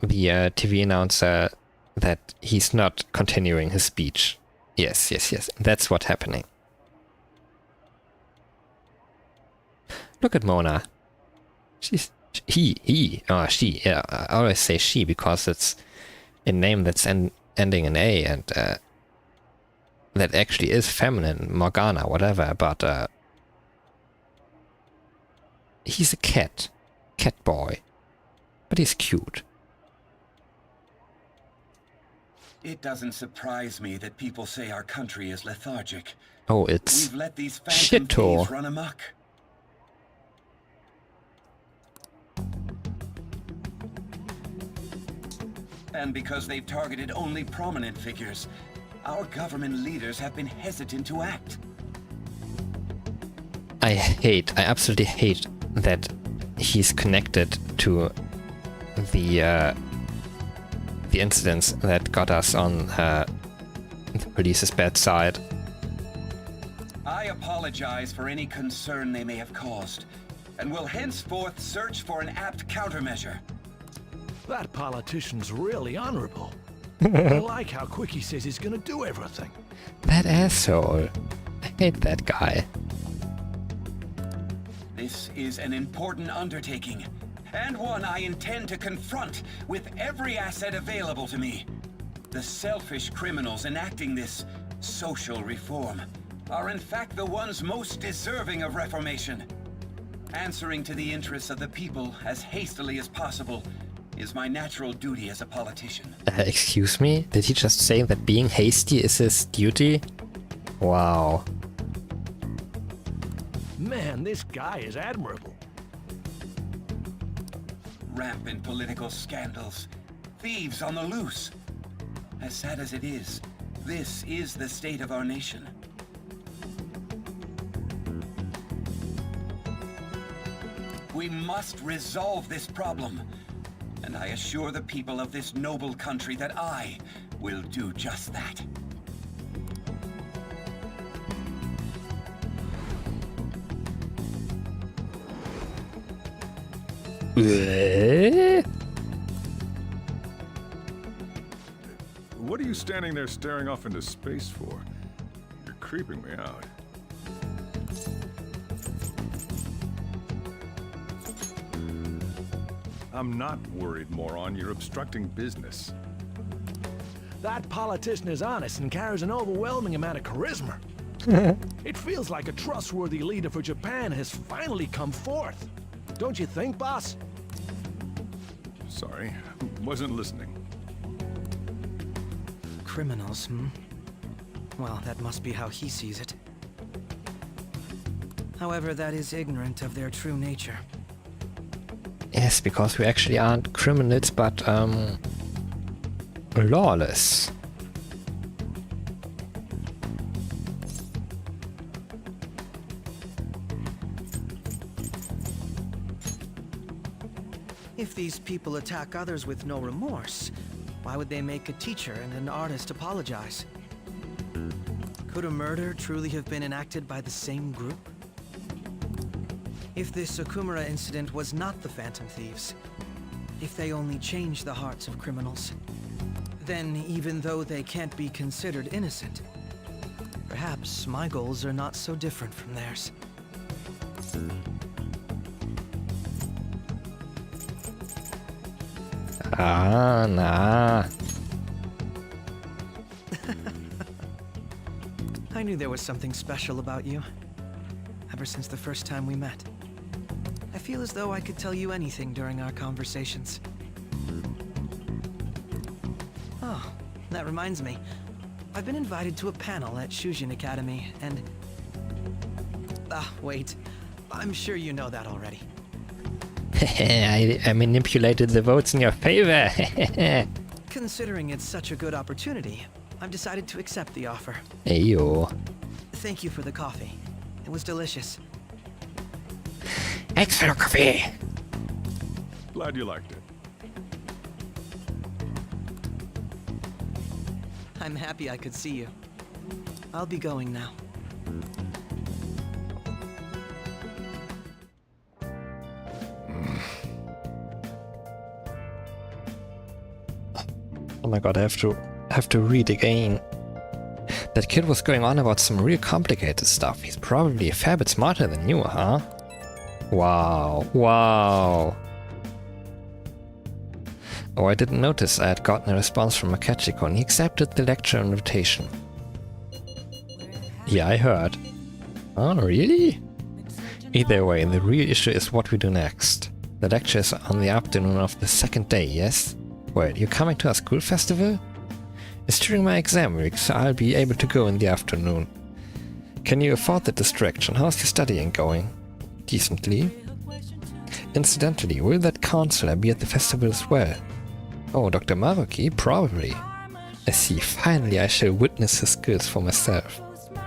TV announcer that he's not continuing his speech. Yes. That's what's happening. Look at Mona. She's she. Yeah, I always say she because it's a name that's ending in A, and that actually is feminine, Morgana, whatever. But he's a cat boy, but he's cute. It doesn't surprise me that people say our country is lethargic. Oh, it's We've let these phantom thieves run amok. And because they've targeted only prominent figures, our government leaders have been hesitant to act. I absolutely hate that he's connected to the incidents that got us on the police's bad side. I apologize for any concern they may have caused, and will henceforth search for an apt countermeasure. That politician's really honorable. I like how quick he says he's gonna do everything. That asshole. I hate that guy. This is an important undertaking, and one I intend to confront with every asset available to me. The selfish criminals enacting this social reform are in fact the ones most deserving of reformation. Answering to the interests of the people as hastily as possible is my natural duty as a politician. Excuse me? Did he just say that being hasty is his duty? Wow. Man, this guy is admirable. Rampant political scandals, thieves on the loose. As sad as it is, this is the state of our nation. We must resolve this problem, and I assure the people of this noble country that I will do just that. What are you standing there staring off into space for? You're creeping me out. I'm not worried, moron. You're obstructing business. That politician is honest and carries an overwhelming amount of charisma. It feels like a trustworthy leader for Japan has finally come forth. Don't you think, boss? Sorry, wasn't listening. Criminals, hmm? Well, that must be how he sees it. However, that is ignorant of their true nature. Yes, because we actually aren't criminals, but lawless. If these people attack others with no remorse, why would they make a teacher and an artist apologize? Could a murder truly have been enacted by the same group? If this Okumura incident was not the Phantom Thieves, if they only changed the hearts of criminals, then even though they can't be considered innocent, perhaps my goals are not so different from theirs. Ah, nah. I knew there was something special about you, ever since the first time we met. I feel as though I could tell you anything during our conversations. Oh, that reminds me. I've been invited to a panel at Shujin Academy, and Wait. I'm sure you know that already. I manipulated the votes in your favor. Considering it's such a good opportunity, I've decided to accept the offer. Ayo. Thank you for the coffee. It was delicious. Thanks for the coffee. Glad you liked it. I'm happy I could see you. I'll be going now. Oh my god, I have to read again. That kid was going on about some real complicated stuff. He's probably a fair bit smarter than you, huh? Wow, wow. Oh, I didn't notice I had gotten a response from Akachiko and he accepted the lecture invitation. Yeah, I heard. Oh, really? Either way, the real issue is what we do next. The lecture is on the afternoon of the second day, yes? Wait, you're coming to our school festival? It's during my exam week, so I'll be able to go in the afternoon. Can you afford the distraction? How's your studying going? Decently. Incidentally, will that counselor be at the festival as well? Oh, Dr. Maruki? Probably. I see, finally I shall witness his skills for myself.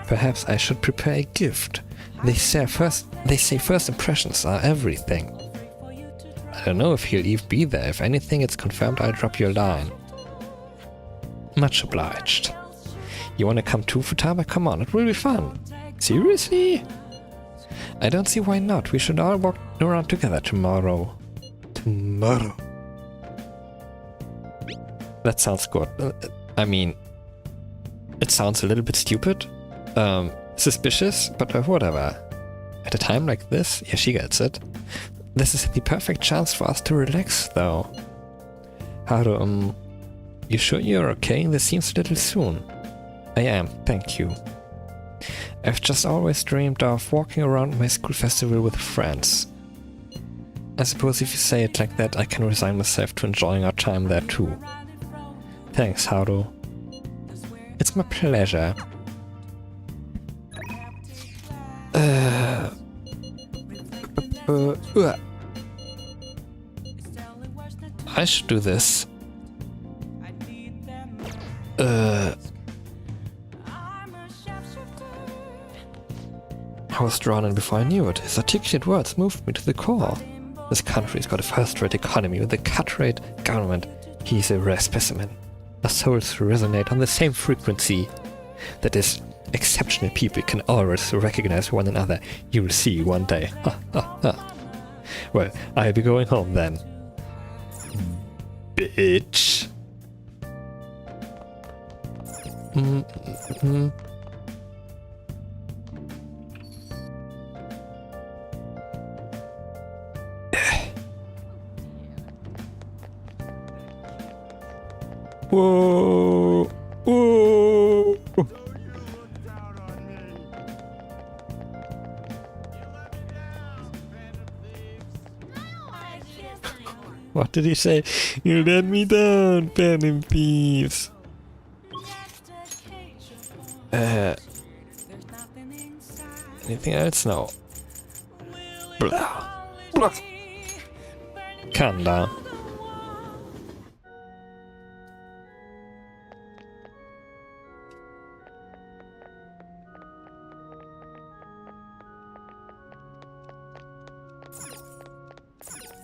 Perhaps I should prepare a gift. They say first impressions are everything. I don't know if he'll even be there. If anything, it's confirmed I'll drop you a line. Much obliged. You wanna come too, Futaba? Come on, it will be fun. Seriously? I don't see why not. We should all walk around together tomorrow. Tomorrow. That sounds good. I mean, it sounds a little bit stupid. Suspicious, but whatever. At a time like this, yeah, she gets it. This is the perfect chance for us to relax, though. Haru, you sure you're okay? This seems a little soon. I am, thank you. I've just always dreamed of walking around my school festival with friends. I suppose if you say it like that, I can resign myself to enjoying our time there too. Thanks, Haru. It's my pleasure. I should do this. I was drawn in before I knew it. His articulate words moved me to the core. This country's got a first-rate economy with a cut-rate government. He's a rare specimen. Our souls resonate on the same frequency. That is, exceptional people can always recognize one another. You will see one day. Ha ha ha. Well, I'll be going home then. Bitch. Whoa! Whoa! What did he say? You let me down, Phantom Thieves. Anything else? No. Blah. Blah. Calm down.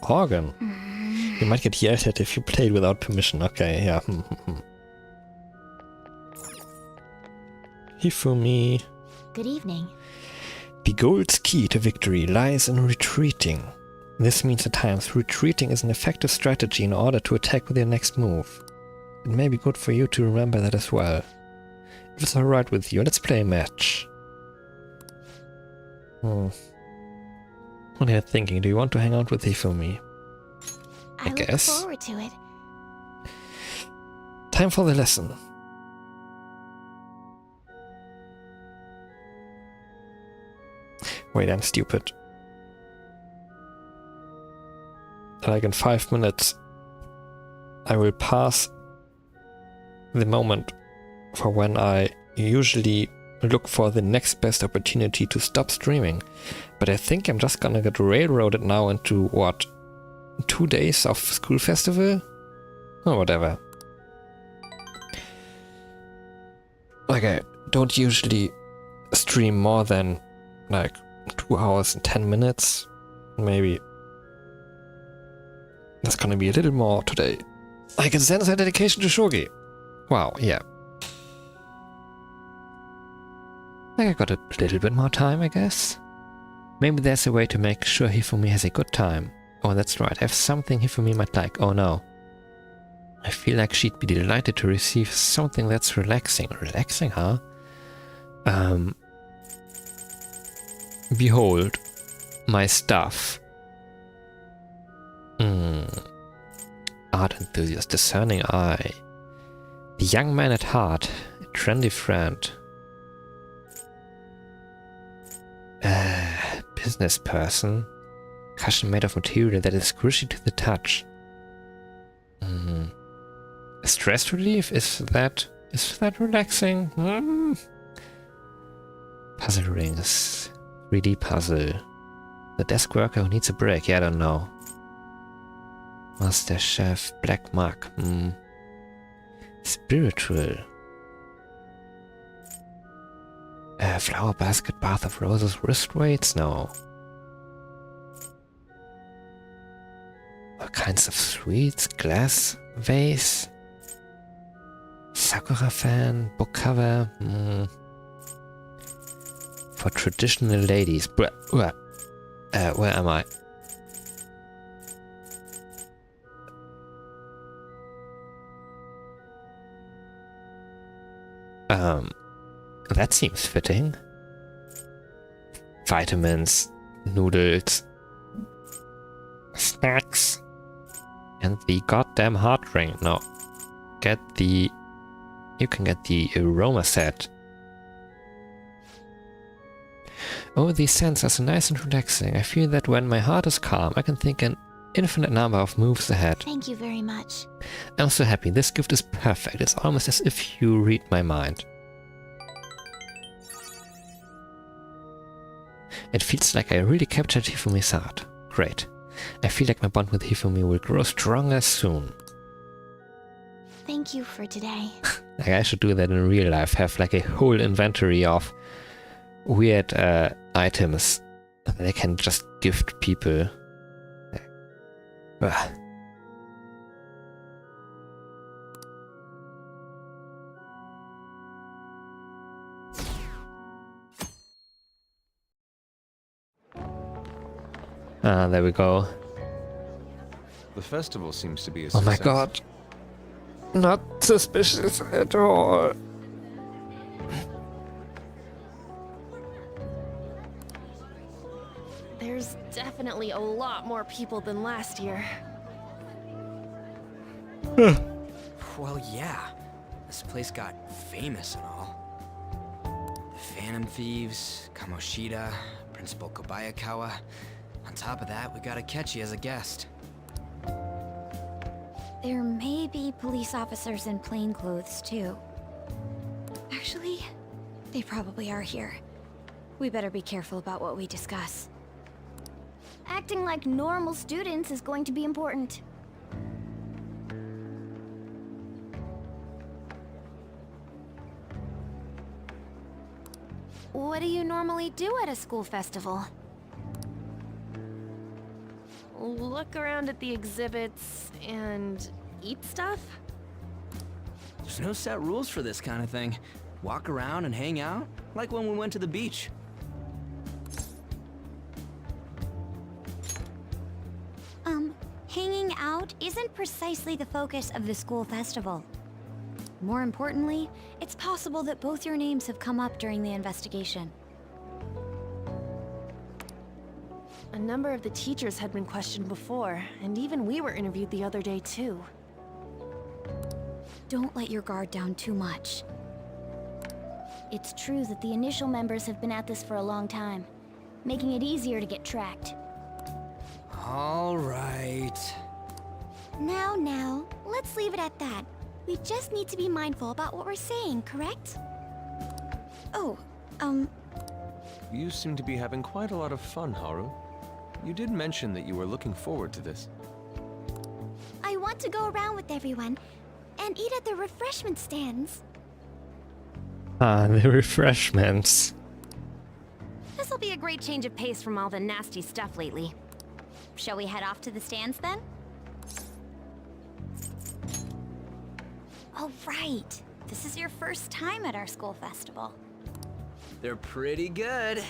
Organ. You might get yelled at if you played without permission. Okay, yeah. Hifumi. Good evening. Begold's key to victory lies in retreating. This means at times retreating is an effective strategy in order to attack with your next move. It may be good for you to remember that as well. If it's alright with you, let's play a match. What are you thinking? Do you want to hang out with Hifumi? I guess. Look forward to it. Time for the lesson. Wait, I'm stupid. Like in 5 minutes, I will pass the moment for when I usually look for the next best opportunity to stop streaming. But I think I'm just gonna get railroaded now into, what, 2 days of school festival? Or whatever. Like, I don't usually stream more than, like, 2 hours and 10 minutes. Maybe. That's gonna be a little more today. I can sense her dedication to shogi. Wow, yeah. I got a little bit more time, I guess. Maybe there's a way to make sure Hifumi has a good time. Oh, that's right, I have something Hifumi might like. Oh no. I feel like she'd be delighted to receive something that's relaxing. Relaxing, huh? Behold, my stuff. Art enthusiast, discerning eye. The young man at heart, a trendy friend. Business person. Cushion made of material that is squishy to the touch. Stress relief? Is that relaxing? Puzzle rings. 3D puzzle. The desk worker who needs a break. Yeah, I don't know. Master chef. Black mug. Spiritual. Flower basket. Bath of roses. Wrist weights? No. All kinds of sweets. Glass vase. Sakura fan. Book cover. For traditional ladies. Where am I? That seems fitting. Vitamins, noodles, snacks, and the goddamn heart ring. No, you can get the aroma set. Oh, these scents are so nice and relaxing. I feel that when my heart is calm, I can think an infinite number of moves ahead. Thank you very much. I'm so happy. This gift is perfect. It's almost as if you read my mind. It feels like I really captured Hifumi's heart. Great. I feel like my bond with Hifumi will grow stronger soon. Thank you for today. Like, I should do that in real life. Have like a whole inventory of weird items that I can just gift people. There we go. The festival seems to be a Oh my success. god. Not suspicious at all. There's definitely a lot more people than last year. Well, yeah. This place got famous and all. The Phantom Thieves, Kamoshida, Principal Kobayakawa. On top of that, we got Akechi as a guest. There may be police officers in plainclothes, too. Actually, they probably are here. We better be careful about what we discuss. Acting like normal students is going to be important. What do you normally do at a school festival? Look around at the exhibits and eat stuff? There's no set rules for this kind of thing. Walk around and hang out, like when we went to the beach. Hanging out isn't precisely the focus of the school festival. More importantly, it's possible that both your names have come up during the investigation. A number of the teachers had been questioned before, and even we were interviewed the other day too. Don't let your guard down too much. It's true that the initial members have been at this for a long time, making it easier to get tracked. All right. Now, let's leave it at that. We just need to be mindful about what we're saying, correct? Oh, You seem to be having quite a lot of fun, Haru. You did mention that you were looking forward to this. I want to go around with everyone and eat at the refreshment stands. Ah, the refreshments. This'll be a great change of pace from all the nasty stuff lately. Shall we head off to the stands then? Oh, right. This is your first time at our school festival. They're pretty good,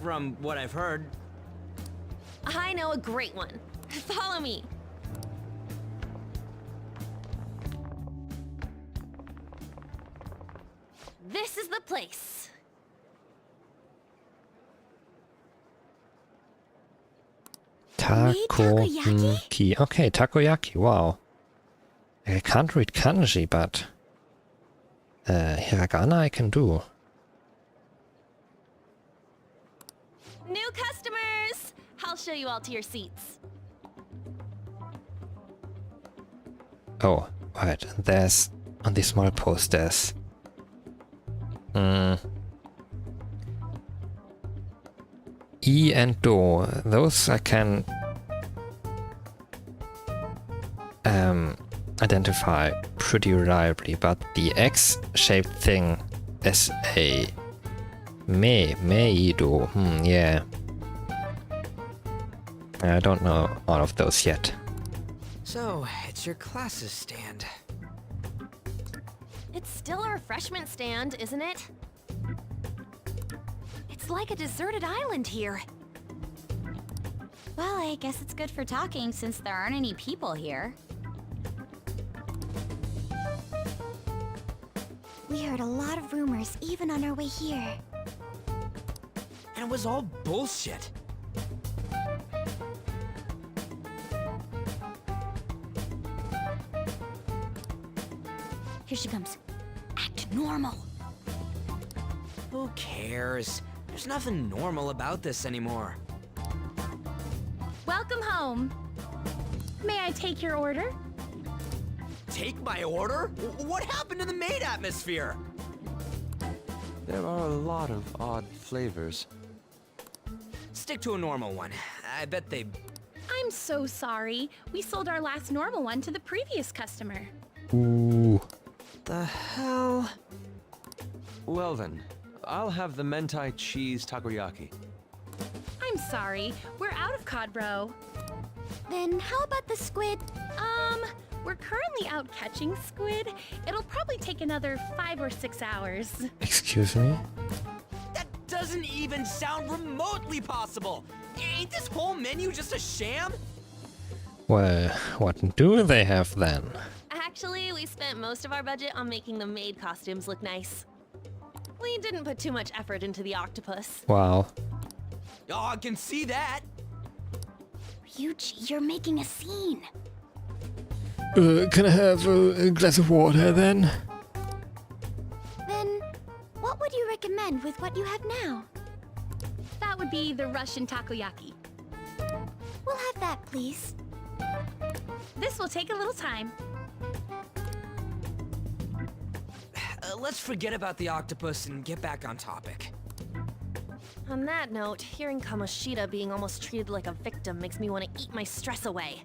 from what I've heard. I know a great one. Follow me. This is the place. Takoyaki? Okay, takoyaki, wow. I can't read kanji, but hiragana I can do. New customers! I'll show you all to your seats. Oh, right, there's on these small posters. E and Do, those I can identify pretty reliably, but the X-shaped thing is a Meido, yeah. I don't know all of those yet. So, it's your classes stand. It's still a refreshment stand, isn't it? It's like a deserted island here. Well, I guess it's good for talking since there aren't any people here. We heard a lot of rumors even on our way here. And it was all bullshit. Here she comes. Act normal. Who cares? There's nothing normal about this anymore. Welcome home. May I take your order? Take my order? What happened to the maid atmosphere? There are a lot of odd flavors. Stick to a normal one. I bet they... I'm so sorry. We sold our last normal one to the previous customer. Ooh. The hell? Well then, I'll have the mentai cheese takoyaki. I'm sorry. We're out of cod roe. Then how about the squid? We're currently out catching squid. It'll probably take another 5 or 6 hours. Excuse me? That doesn't even sound remotely possible! Ain't this whole menu just a sham? Well, what do they have then? Actually, we spent most of our budget on making the maid costumes look nice. We didn't put too much effort into the octopus. Wow. Oh, I can see that! Ryuji, you're making a scene. Can I have a glass of water then? Then, what would you recommend with what you have now? That would be the Russian takoyaki. We'll have that, please. This will take a little time. Let's forget about the octopus and get back on topic. On that note, hearing Kamoshida being almost treated like a victim makes me want to eat my stress away.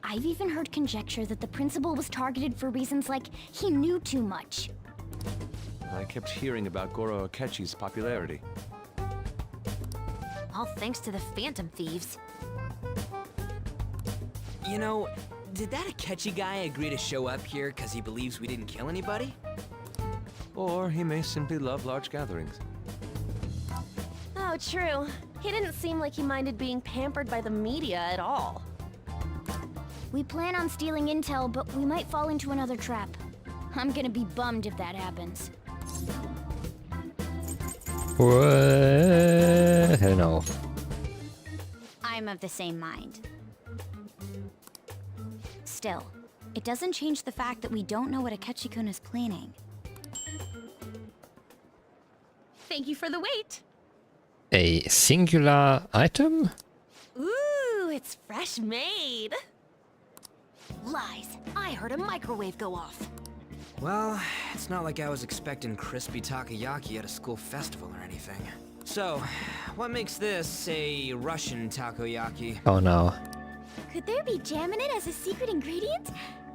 I've even heard conjecture that the principal was targeted for reasons like he knew too much. I kept hearing about Goro Akechi's popularity. All thanks to the Phantom Thieves. You know, did that Akechi guy agree to show up here because he believes we didn't kill anybody? Or he may simply love large gatherings. Oh, true. He didn't seem like he minded being pampered by the media at all. We plan on stealing intel, but we might fall into another trap. I'm gonna be bummed if that happens. Hell no. I'm of the same mind. Still, it doesn't change the fact that we don't know what Akechi-kun is planning. Thank you for the wait. A singular item? Ooh, it's fresh made. Lies. I heard a microwave go off. Well, it's not like I was expecting crispy takoyaki at a school festival or anything. So, what makes this a Russian takoyaki? Oh no. Could there be jam in it as a secret ingredient?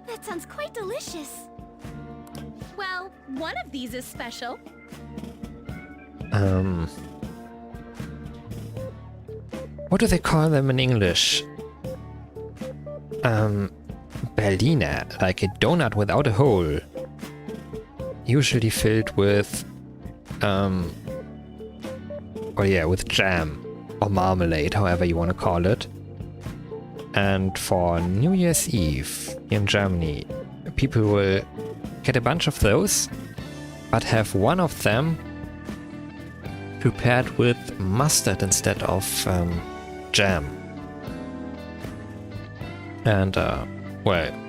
That sounds quite delicious. Well, one of these is special. What do they call them in English? Berliner, like a donut without a hole. Usually filled with, with jam or marmalade, however you want to call it. And for New Year's Eve in Germany, people will get a bunch of those, but have one of them prepared with mustard instead of jam. And,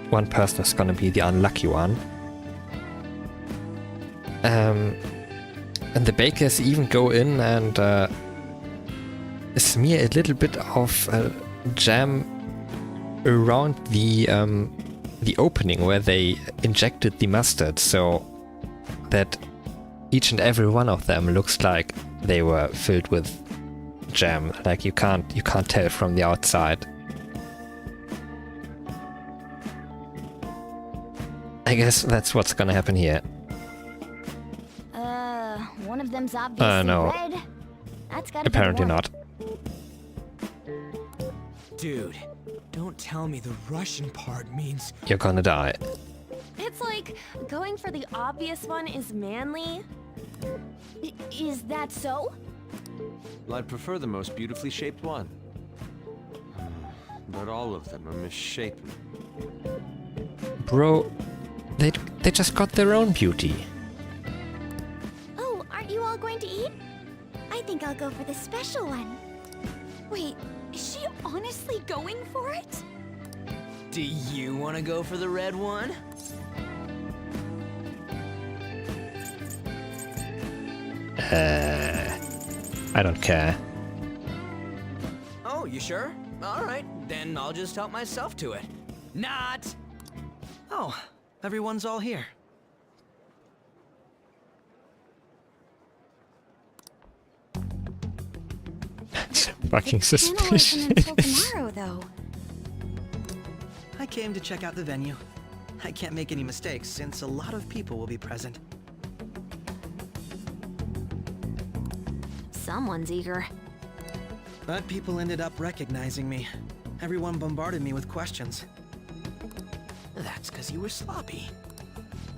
one person is gonna be the unlucky one. And the bakers even go in and smear a little bit of jam around the opening where they injected the mustard, so that each and every one of them looks like they were filled with jam. Like you can't tell from the outside. I guess that's what's gonna happen here. One of them's obviously no. red. That's gotta Apparently be not. Dude, don't tell me the Russian part means... You're gonna die. It's like going for the obvious one is manly. Is that so? Well, I'd prefer the most beautifully shaped one. But all of them are misshapen. Bro, they just got their own beauty. Oh, aren't you all going to eat? I think I'll go for the special one. Wait, is she honestly going for it? Do you want to go for the red one? I don't care. Oh, you sure? Alright, then I'll just help myself to it. Not! Oh, everyone's all here. Fucking suspicious. Until tomorrow, though. I came to check out the venue. I can't make any mistakes since a lot of people will be present. Someone's eager. But people ended up recognizing me. Everyone bombarded me with questions. That's because you were sloppy.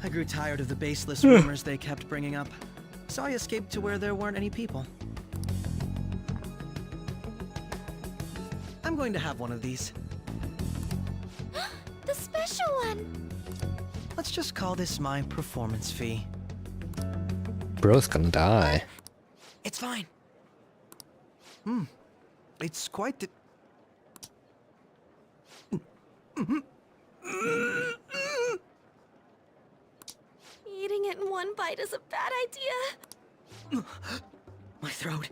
I grew tired of the baseless rumors they kept bringing up, so I escaped to where there weren't any people. I'm going to have one of these. The special one! Let's just call this my performance fee. Bro's gonna die. It's fine. It's quite the... Eating it in one bite is a bad idea. My throat.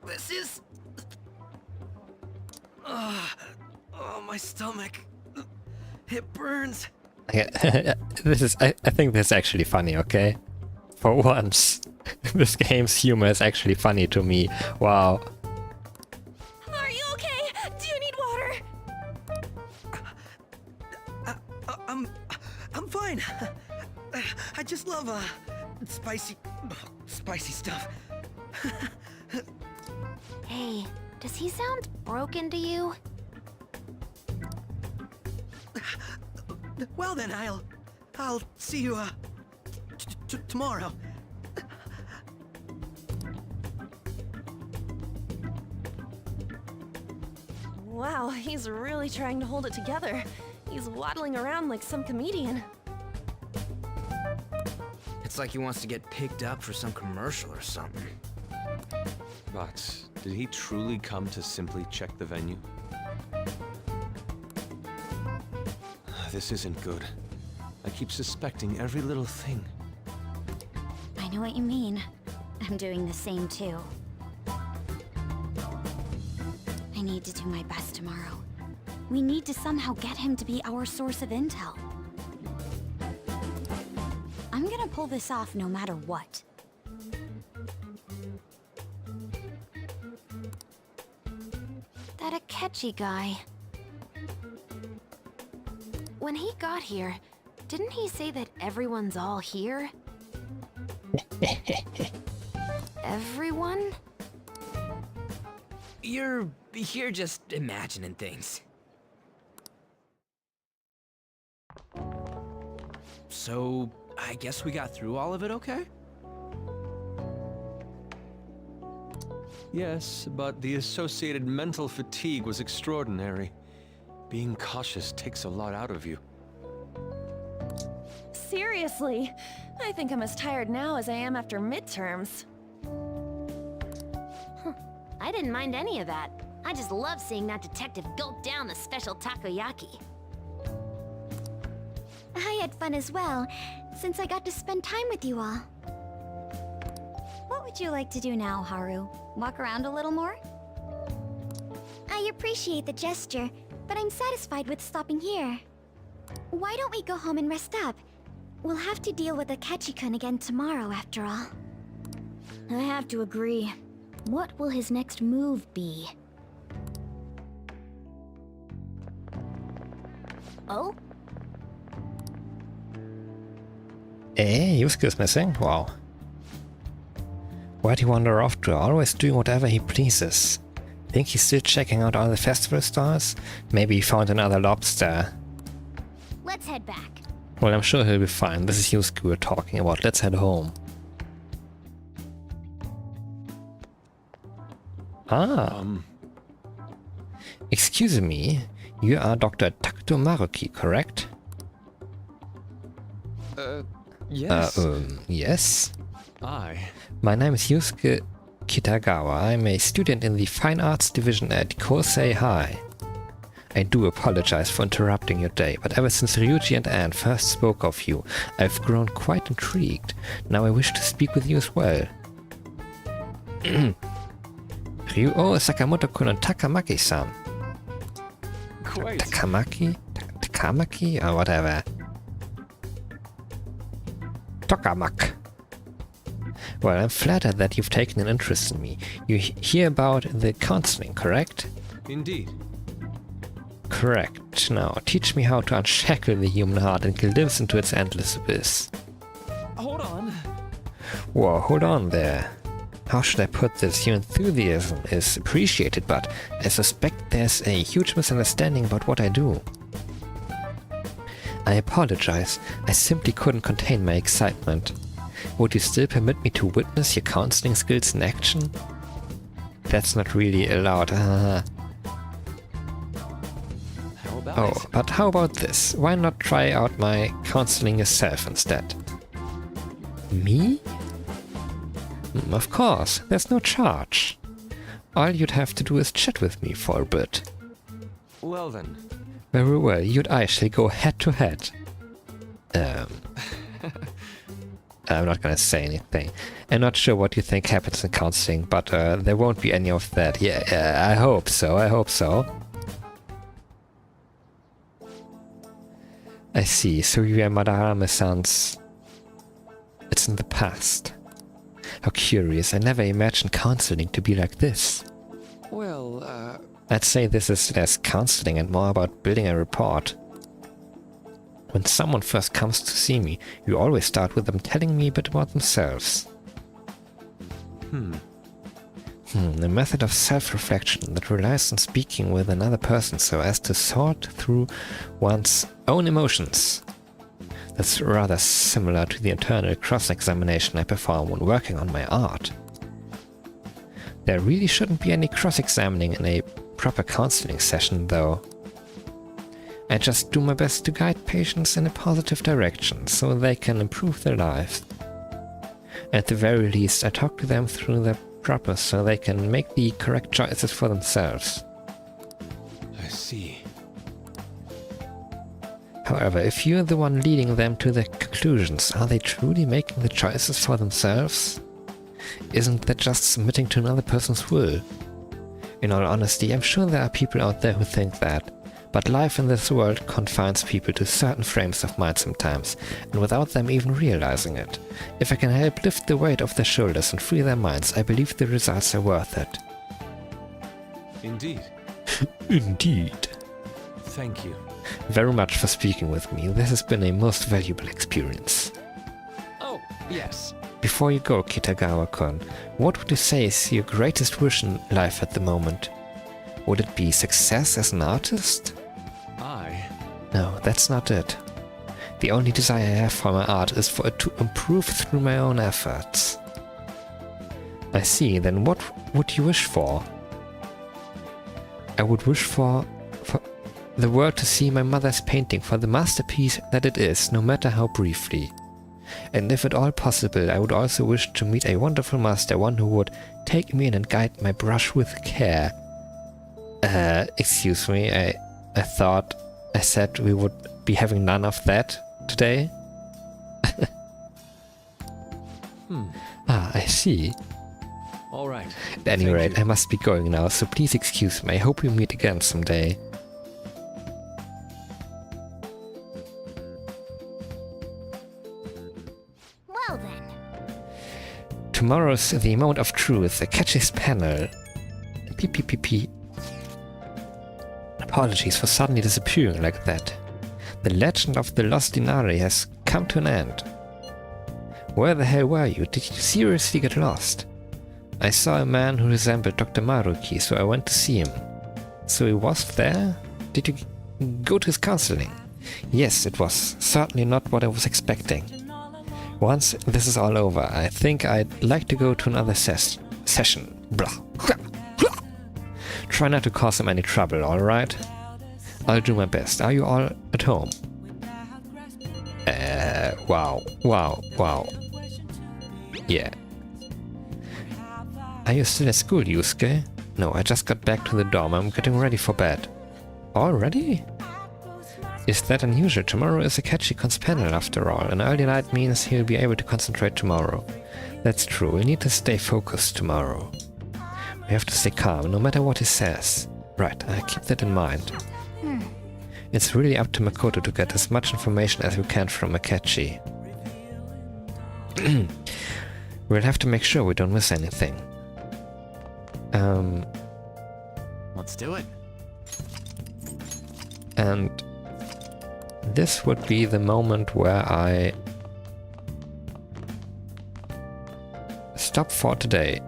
This is... Oh, my stomach. It burns. Okay. I think this is actually funny, okay? For once, this game's humor is actually funny to me. Wow. Are you okay? Do you need water? I'm fine. I just love spicy stuff. Hey, does he sound broken to you? Well then, I'll see you tomorrow. Wow, he's really trying to hold it together. He's waddling around like some comedian. It's like he wants to get picked up for some commercial or something. But did he truly come to simply check the venue? This isn't good. I keep suspecting every little thing. I know what you mean. I'm doing the same too. I need to do my best tomorrow. We need to somehow get him to be our source of intel. pull this off no matter what. That Akechi guy. When he got here, didn't he say that everyone's all here? Everyone? You're just imagining things. So, I guess we got through all of it okay? Yes, but the associated mental fatigue was extraordinary. Being cautious takes a lot out of you. Seriously, I think I'm as tired now as I am after midterms. I didn't mind any of that. I just love seeing that detective gulp down the special takoyaki. I had fun as well, since I got to spend time with you all. What would you like to do now, Haru? Walk around a little more? I appreciate the gesture, but I'm satisfied with stopping here. Why don't we go home and rest up? We'll have to deal with Akechi-kun again tomorrow, after all. I have to agree. What will his next move be? Oh? Yusuke is missing? Wow. Where'd he wander off to? Always doing whatever he pleases. Think he's still checking out all the festival stars? Maybe he found another lobster. Let's head back. Well, I'm sure he'll be fine. This is Yusuke we're talking about. Let's head home. Excuse me, you are Dr. Takuto Maruki, correct? Yes. Yes? I. My name is Yusuke Kitagawa. I'm a student in the Fine Arts Division at Kosei High. I do apologize for interrupting your day, but ever since Ryuji and Anne first spoke of you, I've grown quite intrigued. Now I wish to speak with you as well. Ryuo, Sakamoto-kun and Takamaki-san. Quite. Takamaki? Or whatever. Tokamak. Well, I'm flattered that you've taken an interest in me. You hear about the counseling, correct? Indeed. Correct. Now, teach me how to unshackle the human heart and glimpse into its endless abyss. Hold on. Whoa, hold on there. How should I put this? Your enthusiasm is appreciated, but I suspect there's a huge misunderstanding about what I do. I apologize. I simply couldn't contain my excitement. Would you still permit me to witness your counseling skills in action? That's not really allowed. But how about this? Why not try out my counseling yourself instead? Me? Of course, there's no charge. All you'd have to do is chat with me for a bit. Well then. Very well, you and I shall go head to head. I'm not gonna say anything. I'm not sure what you think happens in counseling, but there won't be any of that. Yeah, I hope so, I see, so you are Madarame-san's... It's in the past. How curious, I never imagined counseling to be like this. Well, I'd say this is less counseling and more about building a rapport. When someone first comes to see me, you always start with them telling me a bit about themselves. A method of self-reflection that relies on speaking with another person so as to sort through one's own emotions. That's rather similar to the internal cross-examination I perform when working on my art. There really shouldn't be any cross-examining in a proper counseling session, though. I just do my best to guide patients in a positive direction so they can improve their lives. At the very least, I talk to them through their proper so they can make the correct choices for themselves. I see. However, if you're the one leading them to their conclusions, are they truly making the choices for themselves? Isn't that just submitting to another person's will? In all honesty, I'm sure there are people out there who think that, But life in this world confines people to certain frames of mind sometimes, and without them even realizing it. If I can help lift the weight off their shoulders and free their minds, I believe the results are worth it. Indeed. Indeed. Thank you. Very much for speaking with me. This has been a most valuable experience. Oh, yes. Before you go, Kitagawa-kun, what would you say is your greatest wish in life at the moment? Would it be success as an artist? No, that's not it. The only desire I have for my art is for it to improve through my own efforts. I see, then what would you wish for? I would wish for the world to see my mother's painting for the masterpiece that it is, no matter how briefly. And if at all possible, I would also wish to meet a wonderful master, one who would take me in and guide my brush with care. Excuse me, I thought I said we would be having none of that today. Ah, I see. All right. At any rate, I must be going now, so please excuse me. I hope we meet again someday. Well then. Tomorrow's the moment of truth, the catchiest panel. PPPP. Apologies for suddenly disappearing like that. The legend of the lost Dinari has come to an end. Where the hell were you? Did you seriously get lost? I saw a man who resembled Dr. Maruki, so I went to see him. So he was there? Did you go to his counseling? Yes, it was certainly not what I was expecting. Once this is all over, I think I'd like to go to another session. Blah. Try not to cause him any trouble, alright? I'll do my best. Are you all at home? Wow. Yeah. Are you still at school, Yusuke? No, I just got back to the dorm. I'm getting ready for bed. Already? Is that unusual? Tomorrow is a Ketchikon's panel after all. An early night means he'll be able to concentrate tomorrow. That's true. We need to stay focused tomorrow. We have to stay calm, no matter what he says. Right, I keep that in mind. It's really up to Makoto to get as much information as we can from Akechi. We'll have to make sure we don't miss anything. Let's do it. And this would be the moment where I stop for today.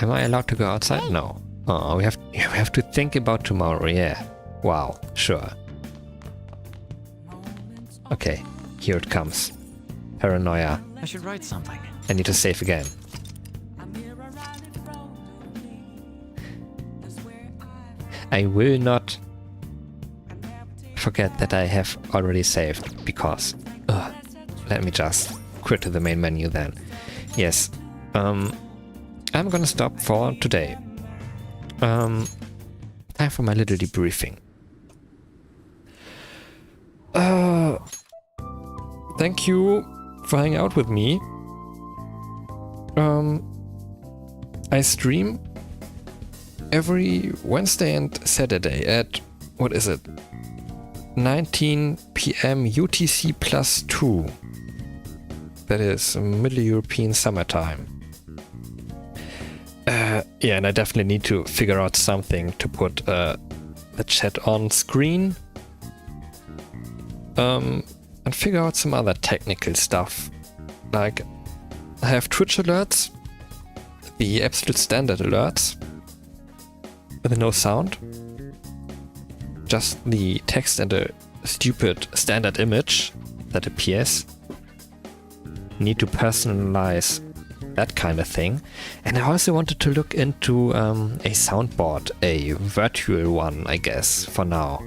Am I allowed to go outside? No. Oh, we have to think about tomorrow, yeah. Wow, sure. Okay, here it comes. Paranoia. I should write something. I need to save again. I will not forget that I have already saved, because... let me just quit to the main menu then. Yes, I'm gonna stop for today. Time for my little debriefing. Thank you for hanging out with me. I stream every Wednesday and Saturday at, what is it? 19 PM UTC plus 2. That is Middle European summertime. Yeah, and I definitely need to figure out something to put the chat on screen. And figure out some other technical stuff. Like, I have Twitch alerts, the absolute standard alerts, with no sound. Just the text and a stupid standard image that appears. Need to personalize that kind of thing. And I also wanted to look into a soundboard, a virtual one, I guess, for now.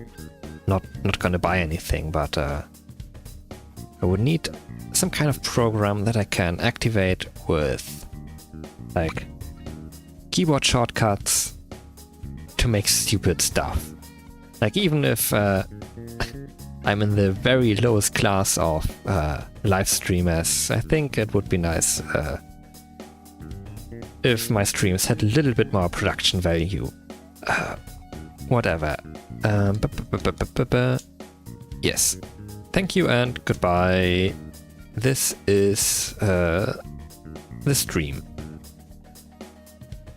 Not gonna buy anything, but I would need some kind of program that I can activate with, like, keyboard shortcuts to make stupid stuff. Like, even if I'm in the very lowest class of live streamers, I think it would be nice if my streams had a little bit more production value. whatever. Yes. Thank you and goodbye. This is the stream.